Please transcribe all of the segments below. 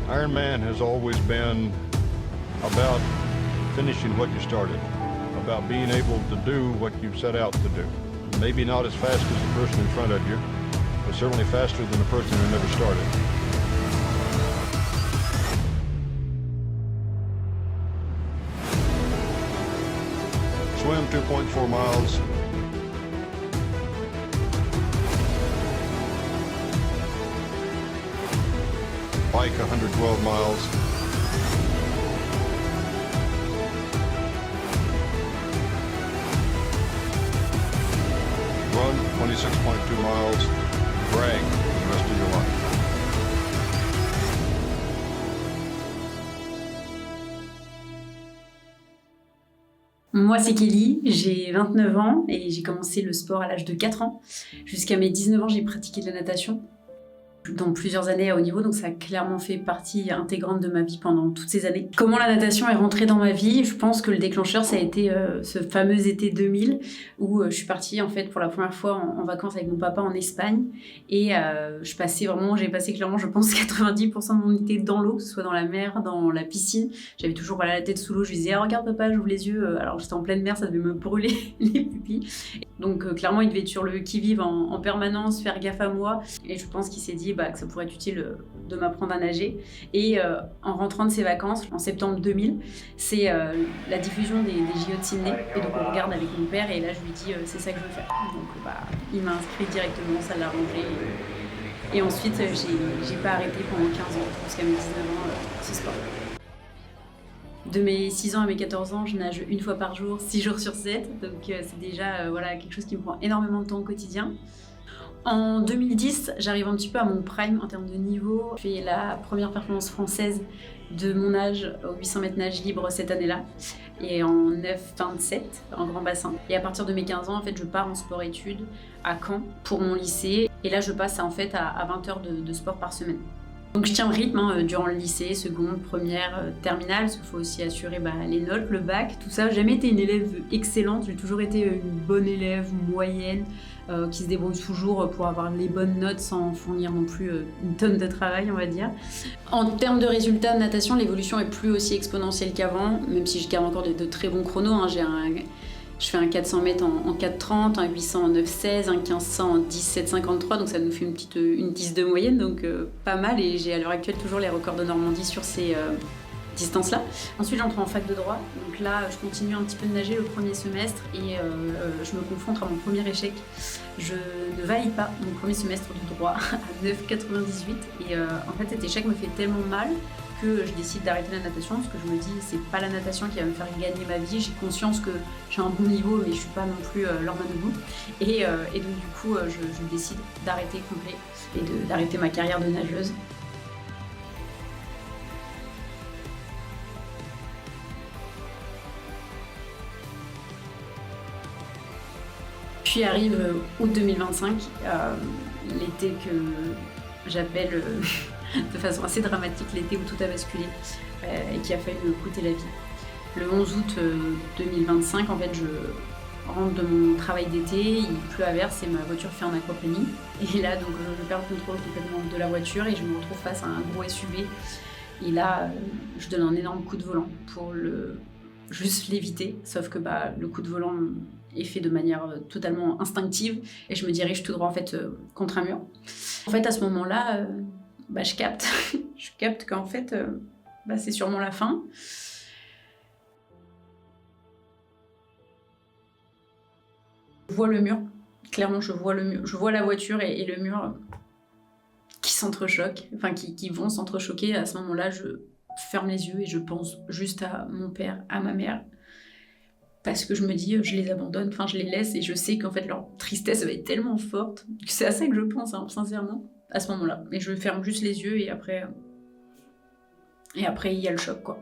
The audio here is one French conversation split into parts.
Ironman has always been about finishing what you started, about being able to do what you set out to do. Maybe not as fast as the person in front of you, but certainly faster than the person who never started. Swim 2.4 miles. Bike 112 miles. Run 26.2 miles. Drag the rest of your life. Moi, c'est Kelly, j'ai 29 ans et j'ai commencé le sport à l'âge de 4 ans. Jusqu'à mes 19 ans, j'ai pratiqué de la natation dans plusieurs années à haut niveau, donc ça a clairement fait partie intégrante de ma vie pendant toutes ces années. Comment la natation est rentrée dans ma vie? Je pense que le déclencheur, ça a été ce fameux été 2000 où je suis partie en fait pour la première fois en vacances avec mon papa en Espagne et j'ai passé clairement, je pense, 90% de mon été dans l'eau, que ce soit dans la mer, dans la piscine. J'avais toujours la tête sous l'eau, je lui disais regarde papa, j'ouvre les yeux, alors j'étais en pleine mer, ça devait me brûler les pupilles. Donc clairement, il devait être sur le qui-vive en permanence, faire gaffe à moi. Et je pense qu'il s'est dit que ça pourrait être utile de m'apprendre à nager. Et en rentrant de ses vacances, en septembre 2000, c'est la diffusion des JO de Sydney. Et donc on regarde avec mon père et là je lui dis c'est ça que je veux faire. Donc il m'a inscrit directement, ça l'a arrangé. Et ensuite, j'ai pas arrêté pendant 15 ans, jusqu'à mes 19 ans, ce sport. De mes 6 ans à mes 14 ans, je nage une fois par jour, 6 jours sur 7. Donc c'est déjà quelque chose qui me prend énormément de temps au quotidien. En 2010, j'arrive un petit peu à mon prime en termes de niveau. Je fais la première performance française de mon âge au 800 mètres nage libre cette année-là. Et en 9,27 en grand bassin. Et à partir de mes 15 ans, en fait, je pars en sport-études à Caen pour mon lycée. Et là, je passe en fait à 20 heures de sport par semaine. Donc je tiens le rythme durant le lycée, seconde, première, terminale, parce qu'il faut aussi assurer les notes, le bac, tout ça. J'ai jamais été une élève excellente, j'ai toujours été une bonne élève, moyenne, qui se débrouille toujours pour avoir les bonnes notes sans fournir non plus une tonne de travail, on va dire. En termes de résultats de natation, l'évolution est plus aussi exponentielle qu'avant, même si je garde encore de très bons chronos. Je fais un 400 mètres en 4,30, un 800 en 9,16, un 1500 en 17,53, donc ça nous fait une 10 de moyenne, donc pas mal. Et j'ai à l'heure actuelle toujours les records de Normandie sur ces distances-là. Ensuite, j'entre en fac de droit, donc là, je continue un petit peu de nager le premier semestre et je me confronte à mon premier échec. Je ne valide pas mon premier semestre de droit à 9,98 et en fait, cet échec me fait tellement mal que je décide d'arrêter la natation parce que je me dis c'est pas la natation qui va me faire gagner ma vie. J'ai conscience que j'ai un bon niveau mais je suis pas non plus Lorma debout et donc du coup je décide d'arrêter complet et d'arrêter ma carrière de nageuse. Puis arrive août 2025, l'été que j'appelle de façon assez dramatique l'été où tout a basculé et qui a failli me coûter la vie. Le 11 août 2025, en fait, je rentre de mon travail d'été, il pleut à verse et ma voiture fait un aquaplaning. Et là, donc, je perds le contrôle complètement de la voiture et je me retrouve face à un gros SUV. Et là, je donne un énorme coup de volant pour juste l'éviter, sauf que le coup de volant est fait de manière totalement instinctive et je me dirige tout droit en fait contre un mur. En fait, à ce moment-là, je capte qu'en fait, c'est sûrement la fin. Je vois le mur, clairement je vois le mur, je vois la voiture et le mur qui s'entrechoquent, enfin qui vont s'entrechoquer. À ce moment-là, je ferme les yeux et je pense juste à mon père, à ma mère. Parce que je me dis, je les abandonne, je les laisse et je sais qu'en fait leur tristesse va être tellement forte que c'est à ça que je pense, sincèrement, à ce moment-là. Et je ferme juste les yeux et après il y a le choc, quoi.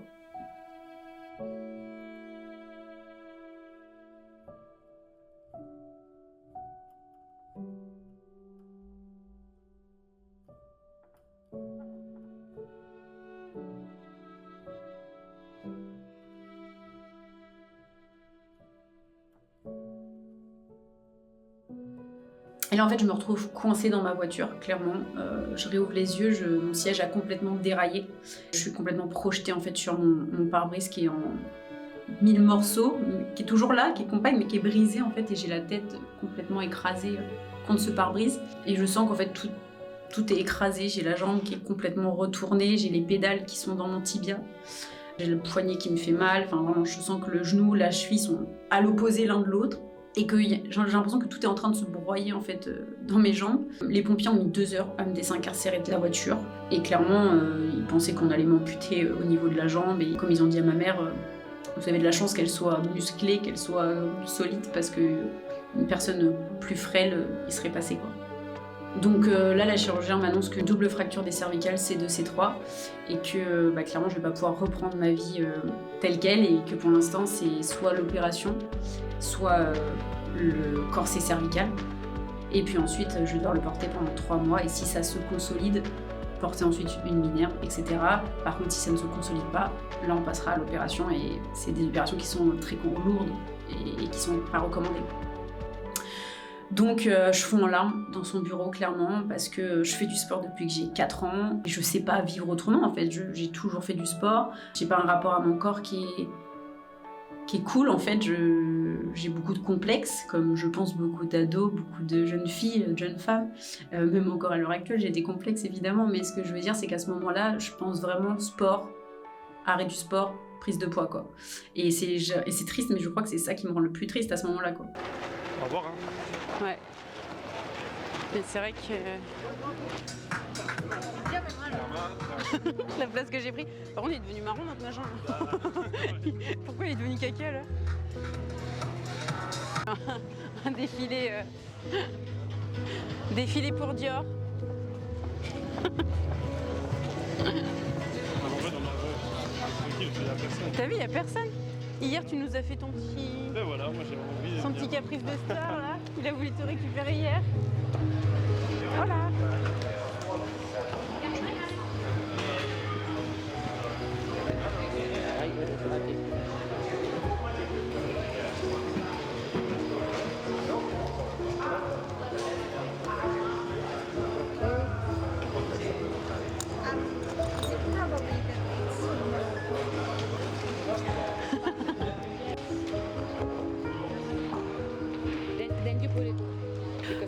Et là, en fait, je me retrouve coincée dans ma voiture, clairement. Je réouvre les yeux, mon siège a complètement déraillé. Je suis complètement projetée, en fait, sur mon pare-brise qui est en 1000 morceaux, qui est toujours là, qui est compact, mais qui est brisé, en fait, et j'ai la tête complètement écrasée contre ce pare-brise. Et je sens qu'en fait, tout est écrasé. J'ai la jambe qui est complètement retournée, j'ai les pédales qui sont dans mon tibia. J'ai le poignet qui me fait mal. Enfin, vraiment, je sens que le genou, la cheville sont à l'opposé l'un de l'autre. Et que j'ai l'impression que tout est en train de se broyer en fait dans mes jambes. Les pompiers ont mis 2 heures à me désincarcérer de la voiture. Et clairement, ils pensaient qu'on allait m'amputer au niveau de la jambe. Et comme ils ont dit à ma mère, vous avez de la chance qu'elle soit musclée, qu'elle soit solide, parce qu'une personne plus frêle, il serait passé quoi. Donc là, la chirurgienne m'annonce que double fracture des cervicales C2, C3 et que clairement je vais pas pouvoir reprendre ma vie telle qu'elle et que pour l'instant c'est soit l'opération, soit le corset cervical. Et puis ensuite je vais devoir le porter pendant 3 mois et si ça se consolide, porter ensuite une minerve, etc. Par contre si ça ne se consolide pas, là on passera à l'opération et c'est des opérations qui sont très lourdes et qui sont pas recommandées. Donc je fonds en larmes dans son bureau clairement parce que je fais du sport depuis que j'ai 4 ans et je sais pas vivre autrement en fait, j'ai toujours fait du sport, j'ai pas un rapport à mon corps qui est cool en fait, j'ai beaucoup de complexes comme je pense beaucoup d'ados, beaucoup de jeunes filles, de jeunes femmes, même encore à l'heure actuelle j'ai des complexes évidemment, mais ce que je veux dire c'est qu'à ce moment-là je pense vraiment sport, arrêt du sport, prise de poids quoi. Et c'est triste mais je crois que c'est ça qui me rend le plus triste à ce moment-là quoi. Au revoir hein. Ouais. Mais c'est vrai que la place que j'ai pris. Par contre, il est devenu marron notre machin. Pourquoi il est devenu caca là? Un défilé. Défilé pour Dior. T'as vu, il y a personne. Hier, tu nous as fait ton petit. Ben voilà, moi j'ai envie. Son petit caprice de star là. Il a voulu te récupérer hier. Voilà.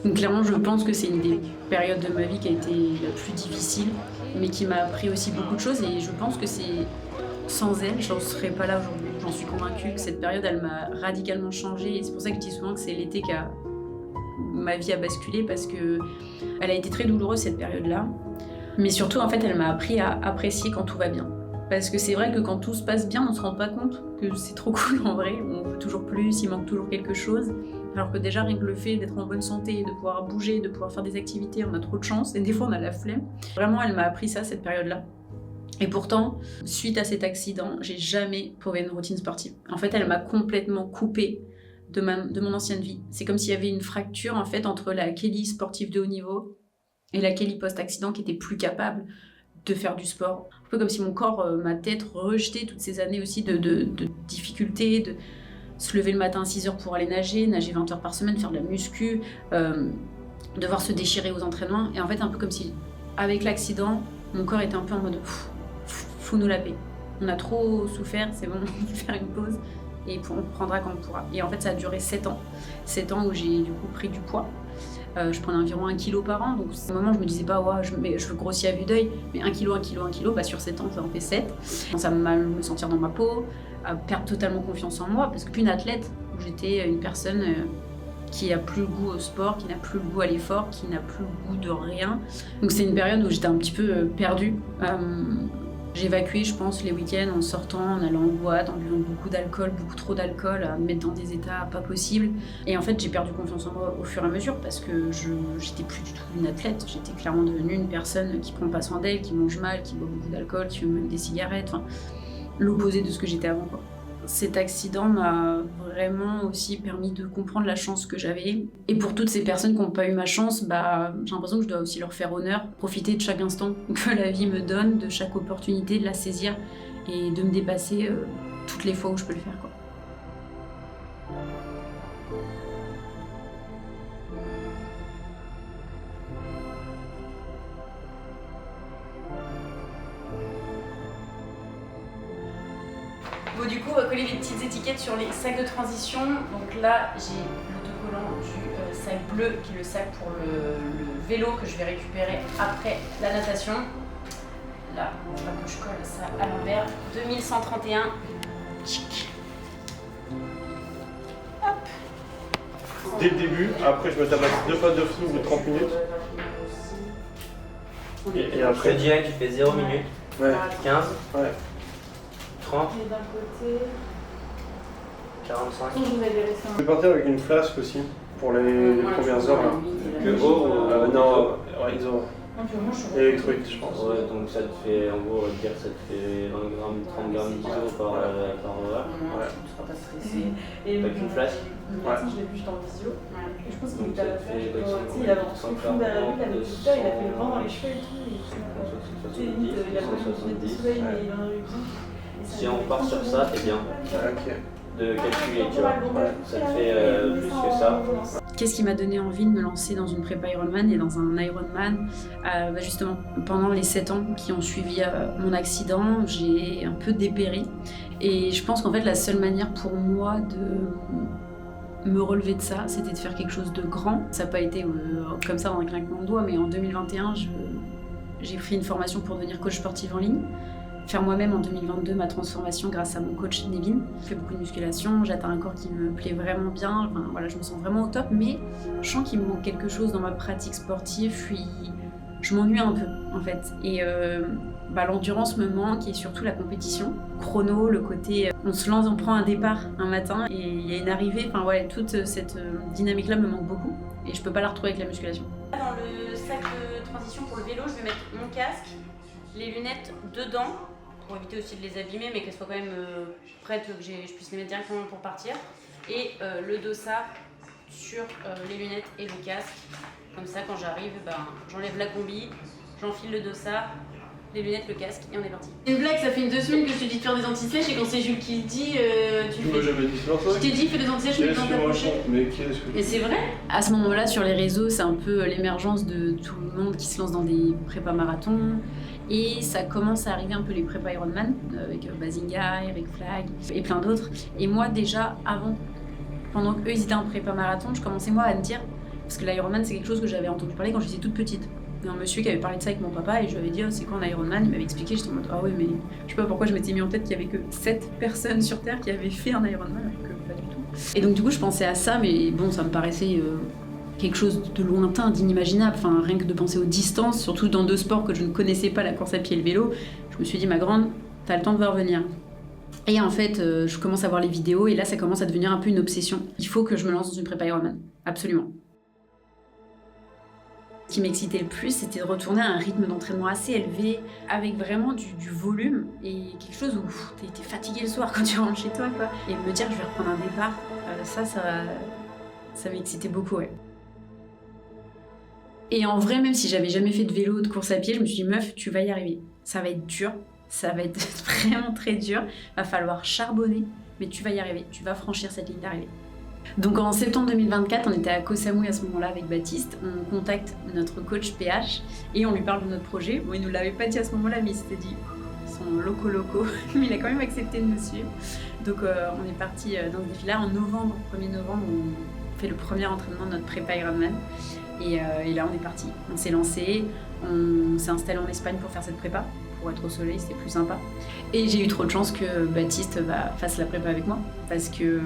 Donc clairement, je pense que c'est une des périodes de ma vie qui a été la plus difficile, mais qui m'a appris aussi beaucoup de choses. Et je pense que c'est sans elle, je n'en serais pas là aujourd'hui. J'en suis convaincue que cette période, elle m'a radicalement changée. Et c'est pour ça que je dis souvent que c'est l'été ma vie a basculé, parce que elle a été très douloureuse cette période-là. Mais surtout, en fait, elle m'a appris à apprécier quand tout va bien. Parce que c'est vrai que quand tout se passe bien, on se rend pas compte que c'est trop cool en vrai. On veut toujours plus, il manque toujours quelque chose. Alors que déjà, rien que le fait d'être en bonne santé, de pouvoir bouger, de pouvoir faire des activités, on a trop de chance. Et des fois, on a la flemme. Vraiment, elle m'a appris ça, cette période-là. Et pourtant, suite à cet accident, j'ai jamais trouvé une routine sportive. En fait, elle m'a complètement coupée de mon ancienne vie. C'est comme s'il y avait une fracture, en fait, entre la Kelly sportive de haut niveau et la Kelly post-accident qui était plus capable de faire du sport. Un peu comme si mon corps, ma tête, rejetait toutes ces années aussi de difficultés, de se lever le matin à 6 heures pour aller nager 20 heures par semaine, faire de la muscu, devoir se déchirer aux entraînements. Et en fait, un peu comme si, avec l'accident, mon corps était un peu en mode fous-nous la paix. On a trop souffert, c'est bon, on peut faire une pause et on prendra quand on pourra. Et en fait, ça a duré 7 ans. 7 ans où j'ai du coup pris du poids. Je prenais environ 1 kg par an, donc à un moment je me disais pas ouais, je veux grossir à vue d'œil, mais 1 kg, sur 7 ans ça en fait 7. Je commence à mal me sentir dans ma peau, à perdre totalement confiance en moi, parce que plus une athlète, j'étais une personne qui n'a plus le goût au sport, qui n'a plus le goût à l'effort, qui n'a plus le goût de rien. Donc c'est une période où j'étais un petit peu perdue. J'évacuais, je pense, les week-ends en sortant, en allant en boîte, en buvant beaucoup d'alcool, beaucoup trop d'alcool, à me mettre dans des états pas possibles. Et en fait, j'ai perdu confiance en moi au fur et à mesure parce que j'étais plus du tout une athlète. J'étais clairement devenue une personne qui prend pas soin d'elle, qui mange mal, qui boit beaucoup d'alcool, qui fume même des cigarettes. Enfin, l'opposé de ce que j'étais avant, quoi. Cet accident m'a vraiment aussi permis de comprendre la chance que j'avais. Et pour toutes ces personnes qui n'ont pas eu ma chance, j'ai l'impression que je dois aussi leur faire honneur, profiter de chaque instant que la vie me donne, de chaque opportunité, de la saisir et de me dépasser toutes les fois où je peux le faire, quoi. Bon, du coup, on va coller les petites étiquettes sur les sacs de transition. Donc là, j'ai l'autocollant du sac bleu, qui est le sac pour le vélo que je vais récupérer après la natation. Là, il faut que je colle ça à l'envers. 2131. Chic. Hop. Dès le début, après je me tabasse 2 fois de flou de 30 minutes. Et Après, après, direct, tu fais 0 minutes, ouais, 15, ouais. 30, Et d'un côté. 45. Je vais partir avec une flasque aussi pour les premières heures. Là. Que eau ou Non, ouais, iso. Électrolyte, je pense. Ouais, donc ça te fait, en gros, on va te dire, ça te fait 20 grammes, 30 grammes d'ISO par heure. Ouais. Tu seras pas stressé. Avec une flasque. Ouais. Je l'ai vu juste en visio. Et je pense qu'il Donc était à ça la te fin. fait Il avait un truc fou derrière lui, il avait le résultat, il a fait le vent dans les cheveux et tout. Limite, il a pas mis de lunettes de soleil, mais il en a eu besoin. Si on part sur ça, c'est bien Ok. de calculer, tu vois. Ça te fait plus que ça. Qu'est-ce qui m'a donné envie de me lancer dans une prépa Ironman et dans un Ironman justement, pendant les 7 ans qui ont suivi mon accident, j'ai un peu dépéri. Et je pense qu'en fait, la seule manière pour moi de me relever de ça, c'était de faire quelque chose de grand. Ça n'a pas été comme ça dans un claquement de doigts, mais en 2021, j'ai pris une formation pour devenir coach sportif en ligne. Faire moi-même en 2022 ma transformation grâce à mon coach Nevin. Je fais beaucoup de musculation, j'atteins un corps qui me plaît vraiment bien, enfin, voilà, je me sens vraiment au top, mais je sens qu'il me manque quelque chose dans ma pratique sportive, je m'ennuie un peu en fait. Et l'endurance me manque et surtout la compétition. Chrono, le côté on se lance, on prend un départ un matin et il y a une arrivée, enfin ouais, toute cette dynamique-là me manque beaucoup et je peux pas la retrouver avec la musculation. Dans le sac de transition pour le vélo, je vais mettre mon casque, les lunettes dedans, pour éviter aussi de les abîmer, mais qu'elles soient quand même prêtes, que je puisse les mettre directement pour partir. Et le dossard sur les lunettes et le casque. Comme ça, quand j'arrive, j'enlève la combi, j'enfile le dossard, les lunettes, le casque, et on est parti. Une blague, ça fait 2 semaines que je te dis de faire des anti-sèches, et quand c'est Jules qui le dit, Tu m'as jamais dit ça. Je t'ai dit, fais des anti-sèches, mais dans ta pochette. Mais qu'est-ce que Et c'est vrai. À ce moment-là, sur les réseaux, c'est un peu l'émergence de tout le monde qui se lance dans des prépas marathons. Et ça commence à arriver un peu les prépas Ironman, avec Bazinga, Eric Flag et plein d'autres. Et moi, déjà, avant, pendant qu'eux, ils étaient en prépa marathon, je commençais moi à me dire, parce que l'Ironman, c'est quelque chose que j'avais entendu parler quand j'étais toute petite. Il y a un monsieur qui avait parlé de ça avec mon papa et je lui avais dit oh, c'est quoi un Ironman, il m'avait expliqué, j'étais en mode ah ouais mais je sais pas pourquoi je m'étais mis en tête qu'il y avait que 7 personnes sur Terre qui avaient fait un Ironman alors que pas du tout. Et donc du coup je pensais à ça mais bon ça me paraissait quelque chose de lointain, d'inimaginable, enfin rien que de penser aux distances, surtout dans 2 sports que je ne connaissais pas, la course à pied et le vélo, je me suis dit ma grande, t'as le temps de voir venir. Et en fait, je commence à voir les vidéos et là ça commence à devenir un peu une obsession. Il faut que je me lance dans une prépa Ironman, absolument. Ce qui m'excitait le plus, c'était de retourner à un rythme d'entraînement assez élevé, avec vraiment du volume et quelque chose où t'es fatigué le soir quand tu rentres chez toi, quoi. Et me dire que je vais reprendre un départ, ça m'excitait beaucoup, ouais. Et en vrai, même si j'avais jamais fait de vélo, de course à pied, je me suis dit meuf, tu vas y arriver. Ça va être dur, ça va être vraiment très dur, va falloir charbonner, mais tu vas y arriver, tu vas franchir cette ligne d'arrivée. Donc en septembre 2024, on était à Koh Samui à ce moment-là avec Baptiste, on contacte notre coach PH et on lui parle de notre projet. Bon, il nous l'avait pas dit à ce moment-là, mais il s'était dit son loco, mais il a quand même accepté de nous suivre. Donc on est parti dans ce défi-là en novembre, 1er novembre, on fait le premier entraînement de notre prépa Ironman. Et là on est parti, on s'est lancé, on s'est installé en Espagne pour faire cette prépa. Pour être au soleil, c'était plus sympa. Et j'ai eu trop de chance que Baptiste fasse la prépa avec moi. Parce que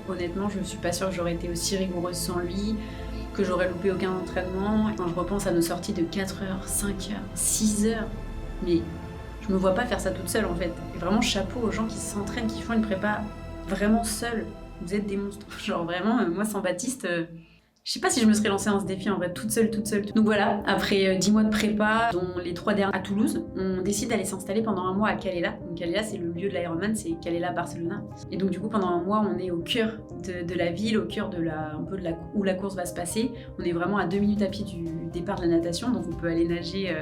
honnêtement, je ne suis pas sûre que j'aurais été aussi rigoureuse sans lui, que j'aurais loupé aucun entraînement. Quand je repense à nos sorties de 4h, 5h, 6h, mais je me vois pas faire ça toute seule en fait. Et vraiment chapeau aux gens qui s'entraînent, qui font une prépa vraiment seuls. Vous êtes des monstres. Genre vraiment, moi sans Baptiste... Je sais pas si je me serais lancée dans ce défi en vrai, toute seule. Donc voilà, après 10 mois de prépa, dont les 3 derniers à Toulouse, on décide d'aller s'installer pendant un mois à Calella. Donc Calella, c'est le lieu de l'Ironman, c'est Calella, Barcelona. Et donc du coup, pendant un mois, on est au cœur de la ville, au cœur de où la course va se passer. On est vraiment à 2 minutes à pied du départ de la natation, donc on peut aller nager.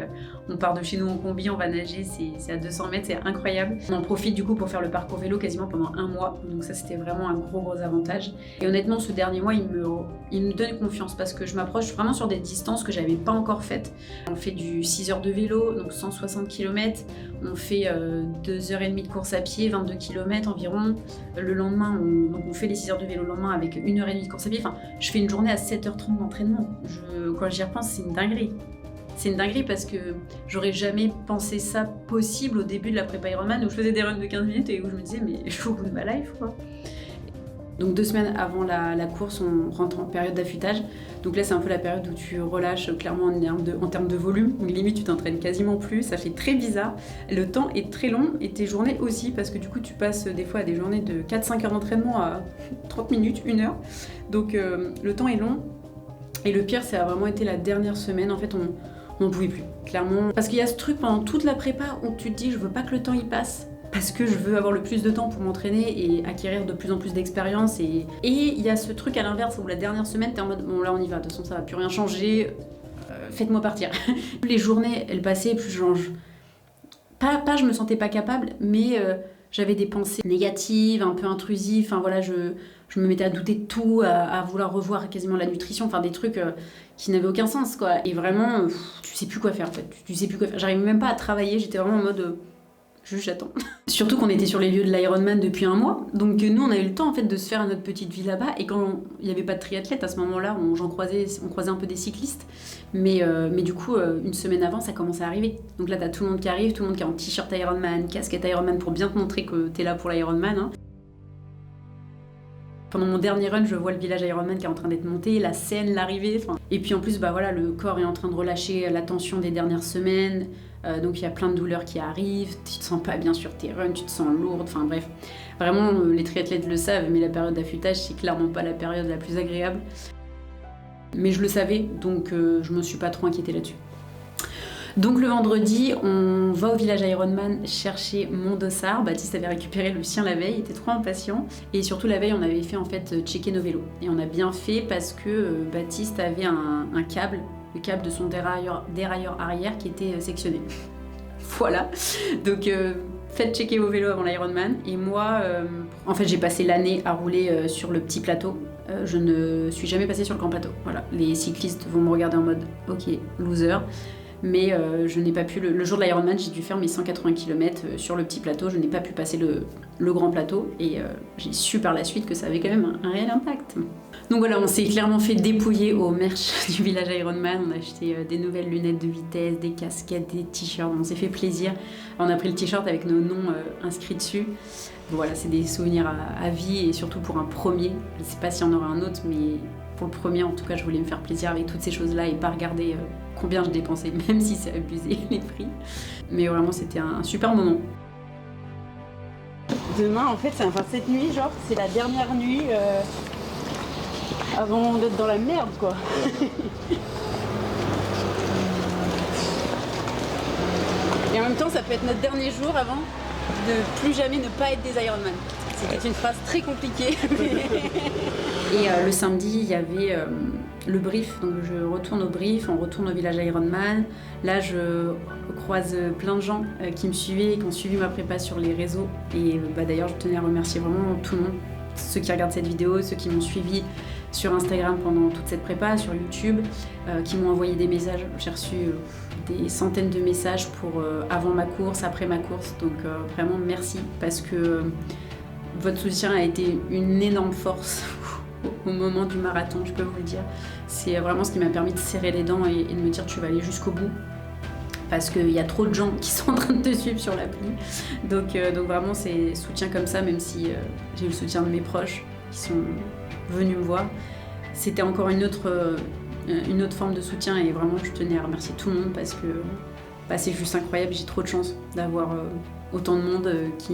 On part de chez nous en combi, on va nager, c'est à 200 mètres, c'est incroyable. On en profite du coup pour faire le parcours vélo quasiment pendant un mois. Donc ça, c'était vraiment un gros avantage. Et honnêtement, ce dernier mois, il me donne confiance parce que je m'approche vraiment sur des distances que j'avais pas encore faites. On fait du 6 heures de vélo, donc 160 km. On fait 2h30 de course à pied, 22 km environ. Le lendemain, on fait les 6 heures de vélo le lendemain avec 1h30 de course à pied. Enfin, je fais une journée à 7h30 d'entraînement. Quand j'y repense, c'est une dinguerie. C'est une dinguerie parce que j'aurais jamais pensé ça possible au début de la prépa Ironman où je faisais des runs de 15 minutes et où je me disais mais je suis au bout de ma life quoi. Donc 2 semaines avant la course, on rentre en période d'affûtage. Donc là, c'est un peu la période où tu relâches clairement en termes de volume. Donc limite, tu t'entraînes quasiment plus. Ça fait très bizarre. Le temps est très long et tes journées aussi parce que du coup, tu passes des fois à des journées de 4-5 heures d'entraînement à 30 minutes, 1 heure. Donc le temps est long. Et le pire, ça a vraiment été la dernière semaine. En fait, on n'en pouvait plus, clairement. Parce qu'il y a ce truc pendant toute la prépa où tu te dis, je veux pas que le temps y passe. Parce que je veux avoir le plus de temps pour m'entraîner et acquérir de plus en plus d'expérience. Et il y a ce truc à l'inverse où la dernière semaine, t'es en mode bon là on y va, de toute façon ça va plus rien changer, faites-moi partir. Plus les journées elles passaient, plus je me sentais pas capable, mais j'avais des pensées négatives, un peu intrusives. Enfin voilà, je me mettais à douter de tout, à vouloir revoir quasiment la nutrition, enfin des trucs qui n'avaient aucun sens quoi. Et vraiment, tu sais plus quoi faire en fait. Tu sais plus quoi faire. J'arrivais même pas à travailler, j'étais vraiment en mode. Juste j'attends. Surtout qu'on était sur les lieux de l'Ironman depuis 1 mois, donc nous on a eu le temps en fait de se faire notre petite vie là-bas. Et quand il n'y avait pas de triathlète à ce moment-là, on croisait un peu des cyclistes, mais du coup 1 semaine avant ça commence à arriver. Donc là t'as tout le monde qui arrive, tout le monde qui est en t-shirt Ironman, casquette Ironman pour bien te montrer que t'es là pour l'Ironman. Hein. Pendant mon dernier run, je vois le village Ironman qui est en train d'être monté, la scène, l'arrivée. Et puis en plus, bah voilà, le corps est en train de relâcher la tension des dernières semaines. Donc il y a plein de douleurs qui arrivent. Tu te sens pas bien sur tes runs, tu te sens lourde. Enfin bref, vraiment, les triathlètes le savent, mais la période d'affûtage, c'est clairement pas la période la plus agréable. Mais je le savais, donc je me suis pas trop inquiétée là-dessus. Donc le vendredi, on va au village Ironman chercher mon dossard. Baptiste avait récupéré le sien la veille, il était trop impatient. Et surtout la veille, on avait fait en fait checker nos vélos. Et on a bien fait parce que Baptiste avait un câble, le câble de son dérailleur arrière qui était sectionné. Voilà, donc faites checker vos vélos avant l'Ironman. Et moi, en fait j'ai passé l'année à rouler sur le petit plateau. Je ne suis jamais passée sur le grand plateau. Voilà, les cyclistes vont me regarder en mode ok, loser. Mais je n'ai pas pu, le jour de l'Ironman, j'ai dû faire mes 180 km sur le petit plateau, je n'ai pas pu passer le grand plateau et j'ai su par la suite que ça avait quand même un réel impact. Donc voilà, on s'est clairement fait dépouiller au merch du village Ironman, on a acheté des nouvelles lunettes de vitesse, des casquettes, des t-shirts, on s'est fait plaisir. On a pris le t-shirt avec nos noms inscrits dessus. Voilà, c'est des souvenirs à vie et surtout pour un premier, je ne sais pas s'il y en aura un autre, mais pour le premier en tout cas je voulais me faire plaisir avec toutes ces choses-là et pas regarder combien je dépensais, même si c'est abusé les prix. Mais vraiment c'était un super moment. Demain en fait, cette nuit genre, c'est la dernière nuit avant d'être dans la merde quoi. Et en même temps ça peut être notre dernier jour avant de plus jamais ne pas être des Ironman. C'était une phrase très compliquée. Et le samedi, il y avait le brief. Donc je retourne au brief, on retourne au village Ironman. Là, je croise plein de gens qui me suivaient et qui ont suivi ma prépa sur les réseaux. Et d'ailleurs, je tenais à remercier vraiment tout le monde. Ceux qui regardent cette vidéo, ceux qui m'ont suivi sur Instagram pendant toute cette prépa, sur YouTube, qui m'ont envoyé des messages. J'ai reçu des centaines de messages pour avant ma course, après ma course. Donc vraiment merci parce que votre soutien a été une énorme force au moment du marathon, je peux vous le dire. C'est vraiment ce qui m'a permis de serrer les dents et de me dire tu vas aller jusqu'au bout. Parce qu'il y a trop de gens qui sont en train de te suivre sur l'appli. Donc vraiment c'est soutien comme ça, même si j'ai eu le soutien de mes proches qui sont venus me voir. C'était encore une autre forme de soutien et vraiment je tenais à remercier tout le monde parce que c'est juste incroyable, j'ai trop de chance d'avoir autant de monde qui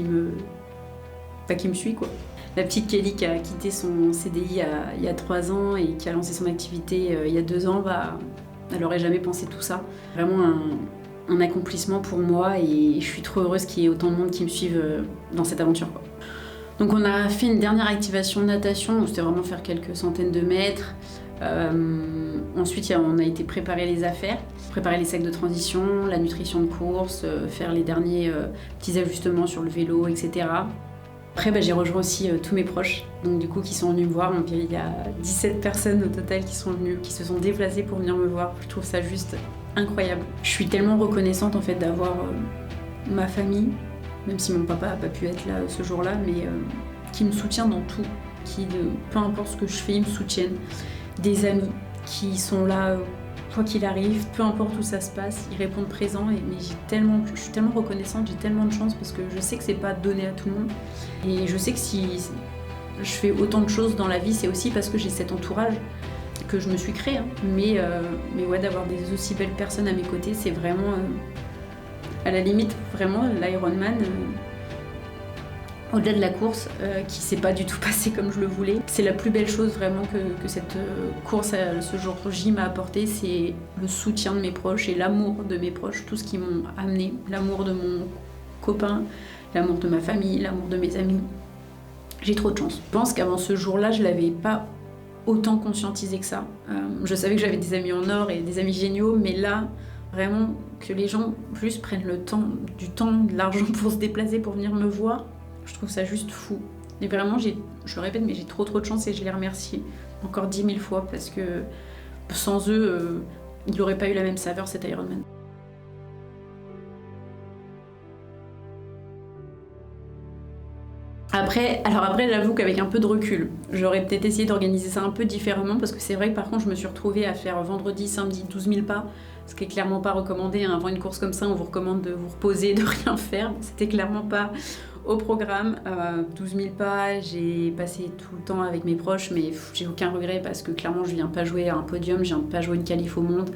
me suit quoi. La petite Kelly qui a quitté son CDI il y a 3 ans et qui a lancé son activité il y a 2 ans, elle n'aurait jamais pensé tout ça. Vraiment un accomplissement pour moi et je suis trop heureuse qu'il y ait autant de monde qui me suive dans cette aventure quoi. Donc on a fait une dernière activation de natation, où c'était vraiment faire quelques centaines de mètres. Ensuite on a été préparer les affaires, préparer les sacs de transition, la nutrition de course, faire les derniers petits ajustements sur le vélo, etc. Après, j'ai rejoint aussi tous mes proches, donc du coup, qui sont venus me voir. Donc, il y a 17 personnes au total qui sont venues, qui se sont déplacées pour venir me voir. Je trouve ça juste incroyable. Je suis tellement reconnaissante en fait d'avoir ma famille, même si mon papa n'a pas pu être là ce jour-là, mais qui me soutient dans tout, peu importe ce que je fais, ils me soutiennent. Des amis qui sont là, quoi qu'il arrive, peu importe où ça se passe, ils répondent présent. Mais je suis tellement reconnaissante, j'ai tellement de chance parce que je sais que c'est pas donné à tout le monde. Et je sais que si je fais autant de choses dans la vie, c'est aussi parce que j'ai cet entourage que je me suis créé. Hein. Mais ouais, d'avoir des aussi belles personnes à mes côtés, c'est vraiment... à la limite, vraiment, l'Ironman, au-delà de la course, qui s'est pas du tout passé comme je le voulais, c'est la plus belle chose vraiment que cette course, ce jour J m'a apporté, c'est le soutien de mes proches et l'amour de mes proches, tout ce qui m'ont amené, l'amour de mon copain, l'amour de ma famille, l'amour de mes amis. J'ai trop de chance. Je pense qu'avant ce jour-là, je l'avais pas autant conscientisé que ça. Je savais que j'avais des amis en or et des amis géniaux, mais là, vraiment, que les gens plus prennent du temps, de l'argent pour se déplacer, pour venir me voir, je trouve ça juste fou. Et vraiment, je le répète, mais j'ai trop de chance et je les remercie encore 10 000 fois parce que sans eux, il n'aurait pas eu la même saveur cet Ironman. Après, j'avoue qu'avec un peu de recul, j'aurais peut-être essayé d'organiser ça un peu différemment parce que c'est vrai que par contre, je me suis retrouvée à faire vendredi, samedi 12 000 pas, ce qui est clairement pas recommandé. Avant une course comme ça, on vous recommande de vous reposer, de rien faire. C'était clairement pas au programme. 12 000 pas, j'ai passé tout le temps avec mes proches, mais j'ai aucun regret parce que clairement, je viens pas jouer à un podium, je viens pas jouer une qualif au monde.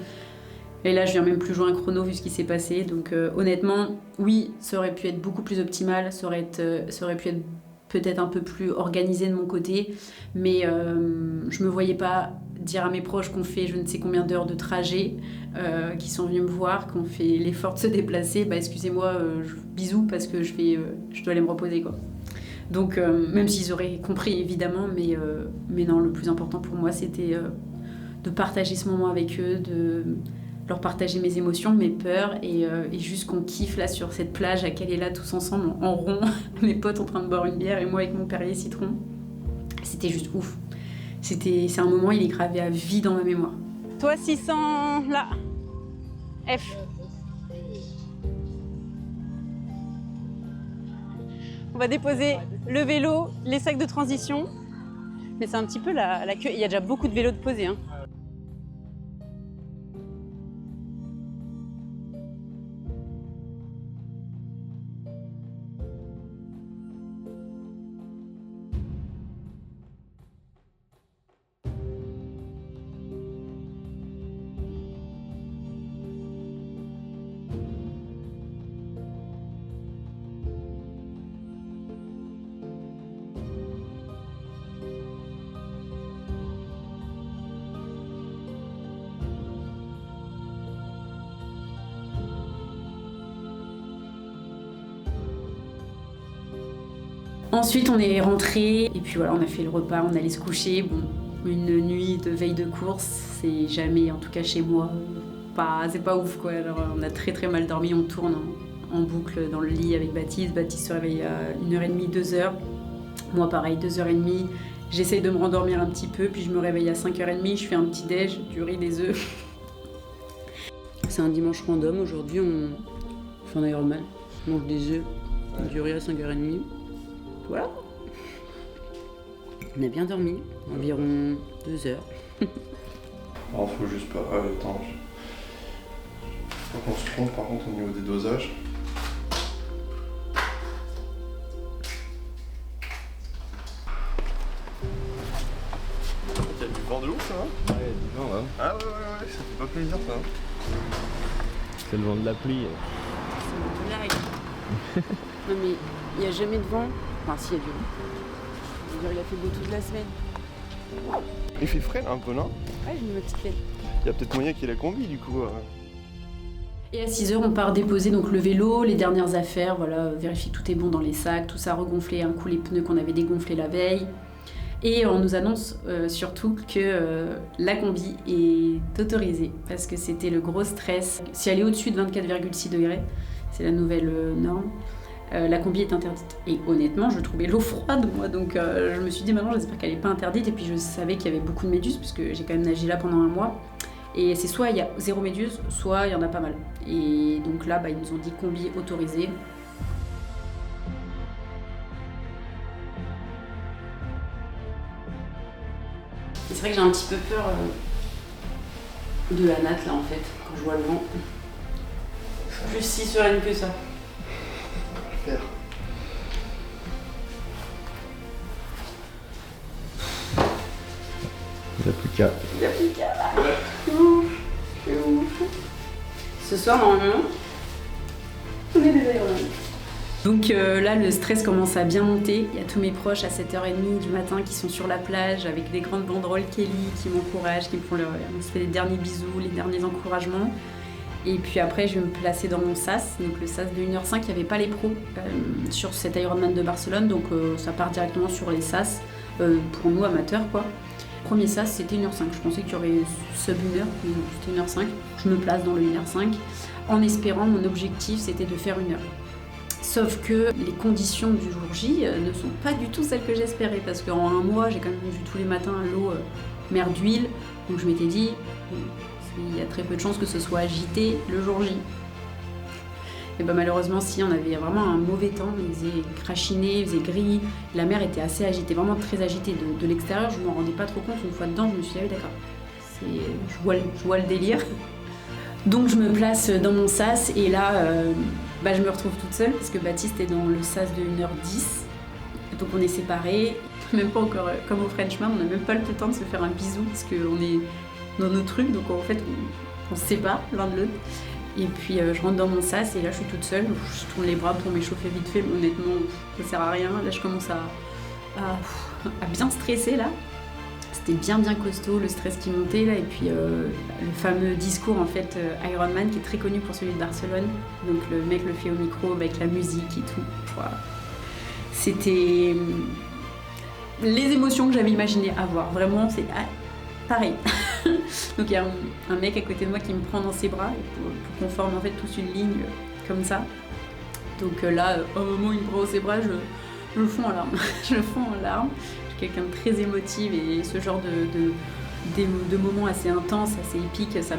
Et là, je viens même plus jouer un chrono vu ce qui s'est passé. Donc honnêtement, oui, ça aurait pu être beaucoup plus optimal, ça aurait pu être peut-être un peu plus organisé de mon côté, mais je me voyais pas dire à mes proches qu'on fait je ne sais combien d'heures de trajet, qui sont venus me voir, qu'on fait l'effort de se déplacer, excusez-moi, bisous parce que je dois aller me reposer quoi. Donc même s'ils auraient compris évidemment, mais non, le plus important pour moi c'était de partager ce moment avec eux, de leur partager mes émotions, mes peurs et juste qu'on kiffe là sur cette plage à Calais tous ensemble en rond, mes potes en train de boire une bière et moi avec mon Perrier citron. C'était juste ouf. C'est un moment, il est gravé à vie dans ma mémoire. Toi 600 là, F. On va déposer le vélo, les sacs de transition. Mais c'est un petit peu la queue, il y a déjà beaucoup de vélos de posés. Hein. Ensuite, on est rentré et puis voilà, on a fait le repas, on allait se coucher. Bon, une nuit de veille de course, c'est jamais, en tout cas chez moi, c'est pas ouf quoi. Alors, on a très très mal dormi, on tourne en boucle dans le lit avec Baptiste. Baptiste se réveille à 1h30, 2h. Moi pareil, 2h30. J'essaye de me rendormir un petit peu, puis je me réveille à 5h30, je fais un petit déj, du riz, des œufs. C'est un dimanche random, aujourd'hui on fait un Ironman, on mange des œufs, du riz à 5h30. Voilà. On a bien dormi, environ 2 heures. Alors, faut juste pas. Attends. Faut qu'on se trompe par contre au niveau des dosages. T'as du vent de ouf, ça va? Ouais, du vent là. Ah ouais, ça fait pas plaisir ça. C'est le vent de la pluie. C'est une blague. Non mais il n'y a jamais de vent. Enfin si, il y a du vent. Je veux dire, il a fait beau toute la semaine. Il fait frais là un peu, non? Ouais, j'ai mis ma petite laine. Il y a peut-être moyen qu'il ait la combi du coup. Et à 6h, on part déposer donc le vélo, les dernières affaires, voilà, vérifier que tout est bon dans les sacs, tout ça, regonfler un coup les pneus qu'on avait dégonflés la veille. Et on nous annonce surtout que la combi est autorisée parce que c'était le gros stress. Si elle est au-dessus de 24,6 degrés, c'est la nouvelle norme, la combi est interdite. Et honnêtement, je trouvais l'eau froide, moi, donc je me suis dit, maintenant, j'espère qu'elle n'est pas interdite. Et puis je savais qu'il y avait beaucoup de méduses, puisque j'ai quand même nagé là pendant un mois. Et c'est soit il y a 0 méduse, soit il y en a pas mal. Et donc là, ils nous ont dit combi autorisé. Et c'est vrai que j'ai un petit peu peur de la natte là en fait, quand je vois le vent. Je suis plus si sereine que ça. Faire. Il n'y a plus qu'à. Il n'y a plus qu'à là. C'est ouf. Ce soir, normalement, on est des Ironman. Donc là, le stress commence à bien monter. Il y a tous mes proches à 7h30 du matin qui sont sur la plage avec des grandes banderoles Kelly qui m'encouragent, qui me font on se fait les derniers bisous, les derniers encouragements. Et puis après, je vais me placer dans mon SAS. Donc le SAS de 1h05, il n'y avait pas les pros sur cet Ironman de Barcelone. Donc ça part directement sur les SAS pour nous amateurs, quoi. Premier SAS, c'était 1h05. Je pensais qu'il y aurait sub 1h, mais non, c'était 1h05. Je me place dans le 1h05 en espérant, mon objectif, c'était de faire 1h. Sauf que les conditions du jour J ne sont pas du tout celles que j'espérais, parce qu'en un mois, j'ai quand même vu tous les matins l'eau mer d'huile, donc je m'étais dit, il y a très peu de chances que ce soit agité le jour J. Et malheureusement, si, on avait vraiment un mauvais temps, il faisait crachiner, il faisait gris, la mer était assez agitée, vraiment très agitée. De l'extérieur, je ne m'en rendais pas trop compte, une fois dedans, je me suis dit, ah oui, d'accord, je vois le délire. Donc je me place dans mon SAS, et là, je me retrouve toute seule parce que Baptiste est dans le SAS de 1h10. Donc on est séparés, même pas encore comme au Frenchman, on n'a même pas le temps de se faire un bisou parce qu'on est dans nos trucs, donc en fait on se sépare l'un de l'autre. Et puis je rentre dans mon SAS et là je suis toute seule, je tourne les bras pour m'échauffer vite fait, mais honnêtement ça sert à rien. Là je commence à bien stresser là. C'était bien costaud, le stress qui montait là, et puis le fameux discours en fait Ironman qui est très connu pour celui de Barcelone. Donc le mec le fait au micro avec la musique et tout. Voilà. C'était les émotions que j'avais imaginé avoir. Vraiment, c'est pareil. Donc il y a un mec à côté de moi qui me prend dans ses bras pour qu'on forme en fait tous une ligne comme ça. Donc là, au moment où il me prend dans ses bras, je fonds en larmes. Je fonds en larmes. Quelqu'un de très émotive et ce genre de moments assez intenses, assez épiques, ça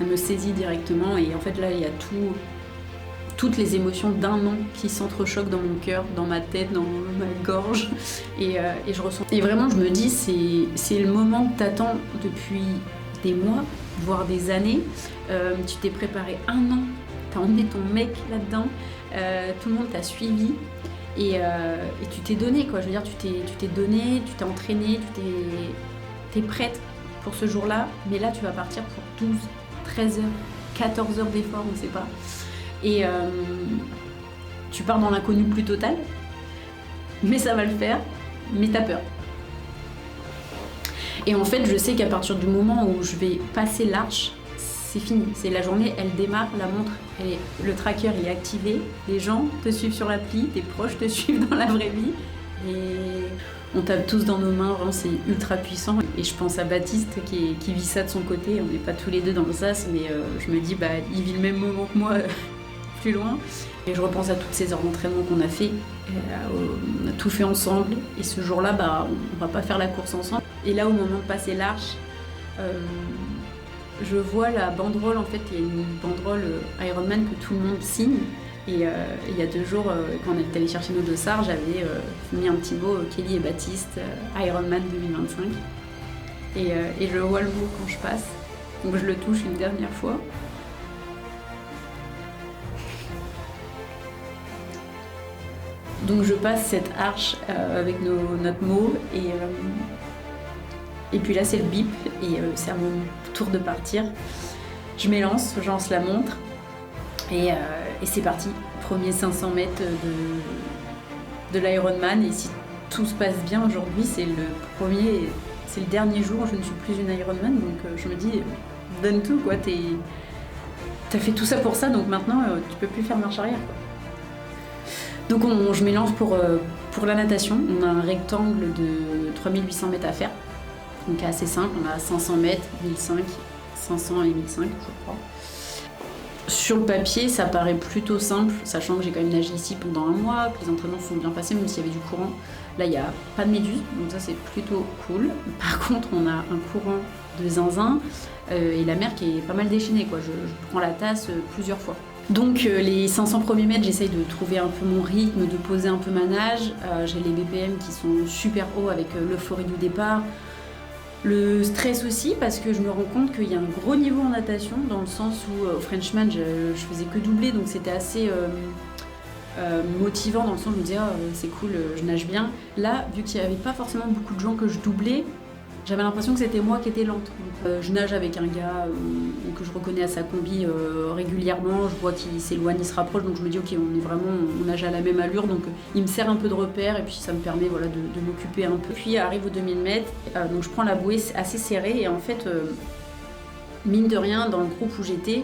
me saisit directement. Et en fait là, il y a toutes les émotions d'un an qui s'entrechoquent dans mon cœur, dans ma tête, dans ma gorge. Et je ressens. Et vraiment, je me dis, c'est le moment que t'attends depuis des mois, voire des années. Tu t'es préparé un an, t'as emmené ton mec là-dedans, tout le monde t'a suivi. Et tu t'es donné, quoi. Je veux dire, tu t'es donné, tu t'es entraîné, t'es prête pour ce jour-là. Mais là, tu vas partir pour 12, 13 heures, 14 heures d'effort, on ne sait pas. Et tu pars dans l'inconnu plus total. Mais ça va le faire, mais t'as peur. Et en fait, je sais qu'à partir du moment où je vais passer l'arche, c'est fini. C'est la journée, elle démarre, la montre, le tracker il est activé, les gens te suivent sur l'appli, tes proches te suivent dans la vraie vie. Et on tape tous dans nos mains, vraiment c'est ultra puissant. Et je pense à Baptiste qui vit ça de son côté, on n'est pas tous les deux dans le SAS, mais je me dis, il vit le même moment que moi, plus loin. Et je repense à toutes ces heures d'entraînement qu'on a fait, on a tout fait ensemble. Et ce jour-là, on va pas faire la course ensemble. Et là, au moment de passer l'arche, je vois la banderole, en fait, il y a une banderole Ironman que tout le monde signe. Et il y a 2 jours, quand on est allé chercher nos dossards, j'avais mis un petit mot Kelly et Baptiste, Ironman 2025. Et je vois le mot quand je passe. Donc je le touche une dernière fois. Donc je passe cette arche avec notre mot et puis là c'est le bip et c'est à mon tour de partir. Je m'élance, je lance la montre et c'est parti. Premier 500 mètres de l'Ironman et si tout se passe bien aujourd'hui, c'est le dernier jour où je ne suis plus une Ironman, donc je me dis donne tout quoi, t'as fait tout ça pour ça, donc maintenant tu peux plus faire marche arrière quoi. Donc je m'élance pour la natation. On a un rectangle de 3800 mètres à faire. Donc assez simple, on a 500 mètres, 1005, 500 et 1005 je crois. Sur le papier, ça paraît plutôt simple, sachant que j'ai quand même nagé ici pendant 1 mois, que les entraînements sont bien passés, même s'il y avait du courant. Là, il n'y a pas de méduse, donc ça c'est plutôt cool. Par contre, on a un courant de zinzin et la mer qui est pas mal déchaînée, quoi. Je prends la tasse plusieurs fois. Donc les 500 premiers mètres, j'essaye de trouver un peu mon rythme, de poser un peu ma nage. J'ai les BPM qui sont super hauts avec l'euphorie du départ. Le stress aussi, parce que je me rends compte qu'il y a un gros niveau en natation, dans le sens où au Frenchman, je faisais que doubler, donc c'était assez motivant, dans le sens où je me disais oh, c'est cool, je nage bien. Là, vu qu'il n'y avait pas forcément beaucoup de gens que je doublais, j'avais l'impression que c'était moi qui étais lente. Donc, je nage avec un gars que je reconnais à sa combi régulièrement, je vois qu'il s'éloigne, il se rapproche, donc je me dis ok, on nage à la même allure, donc il me sert un peu de repère et puis ça me permet voilà, de m'occuper un peu. Puis arrive aux 2000 mètres, donc je prends la bouée assez serrée et en fait, mine de rien, dans le groupe où j'étais,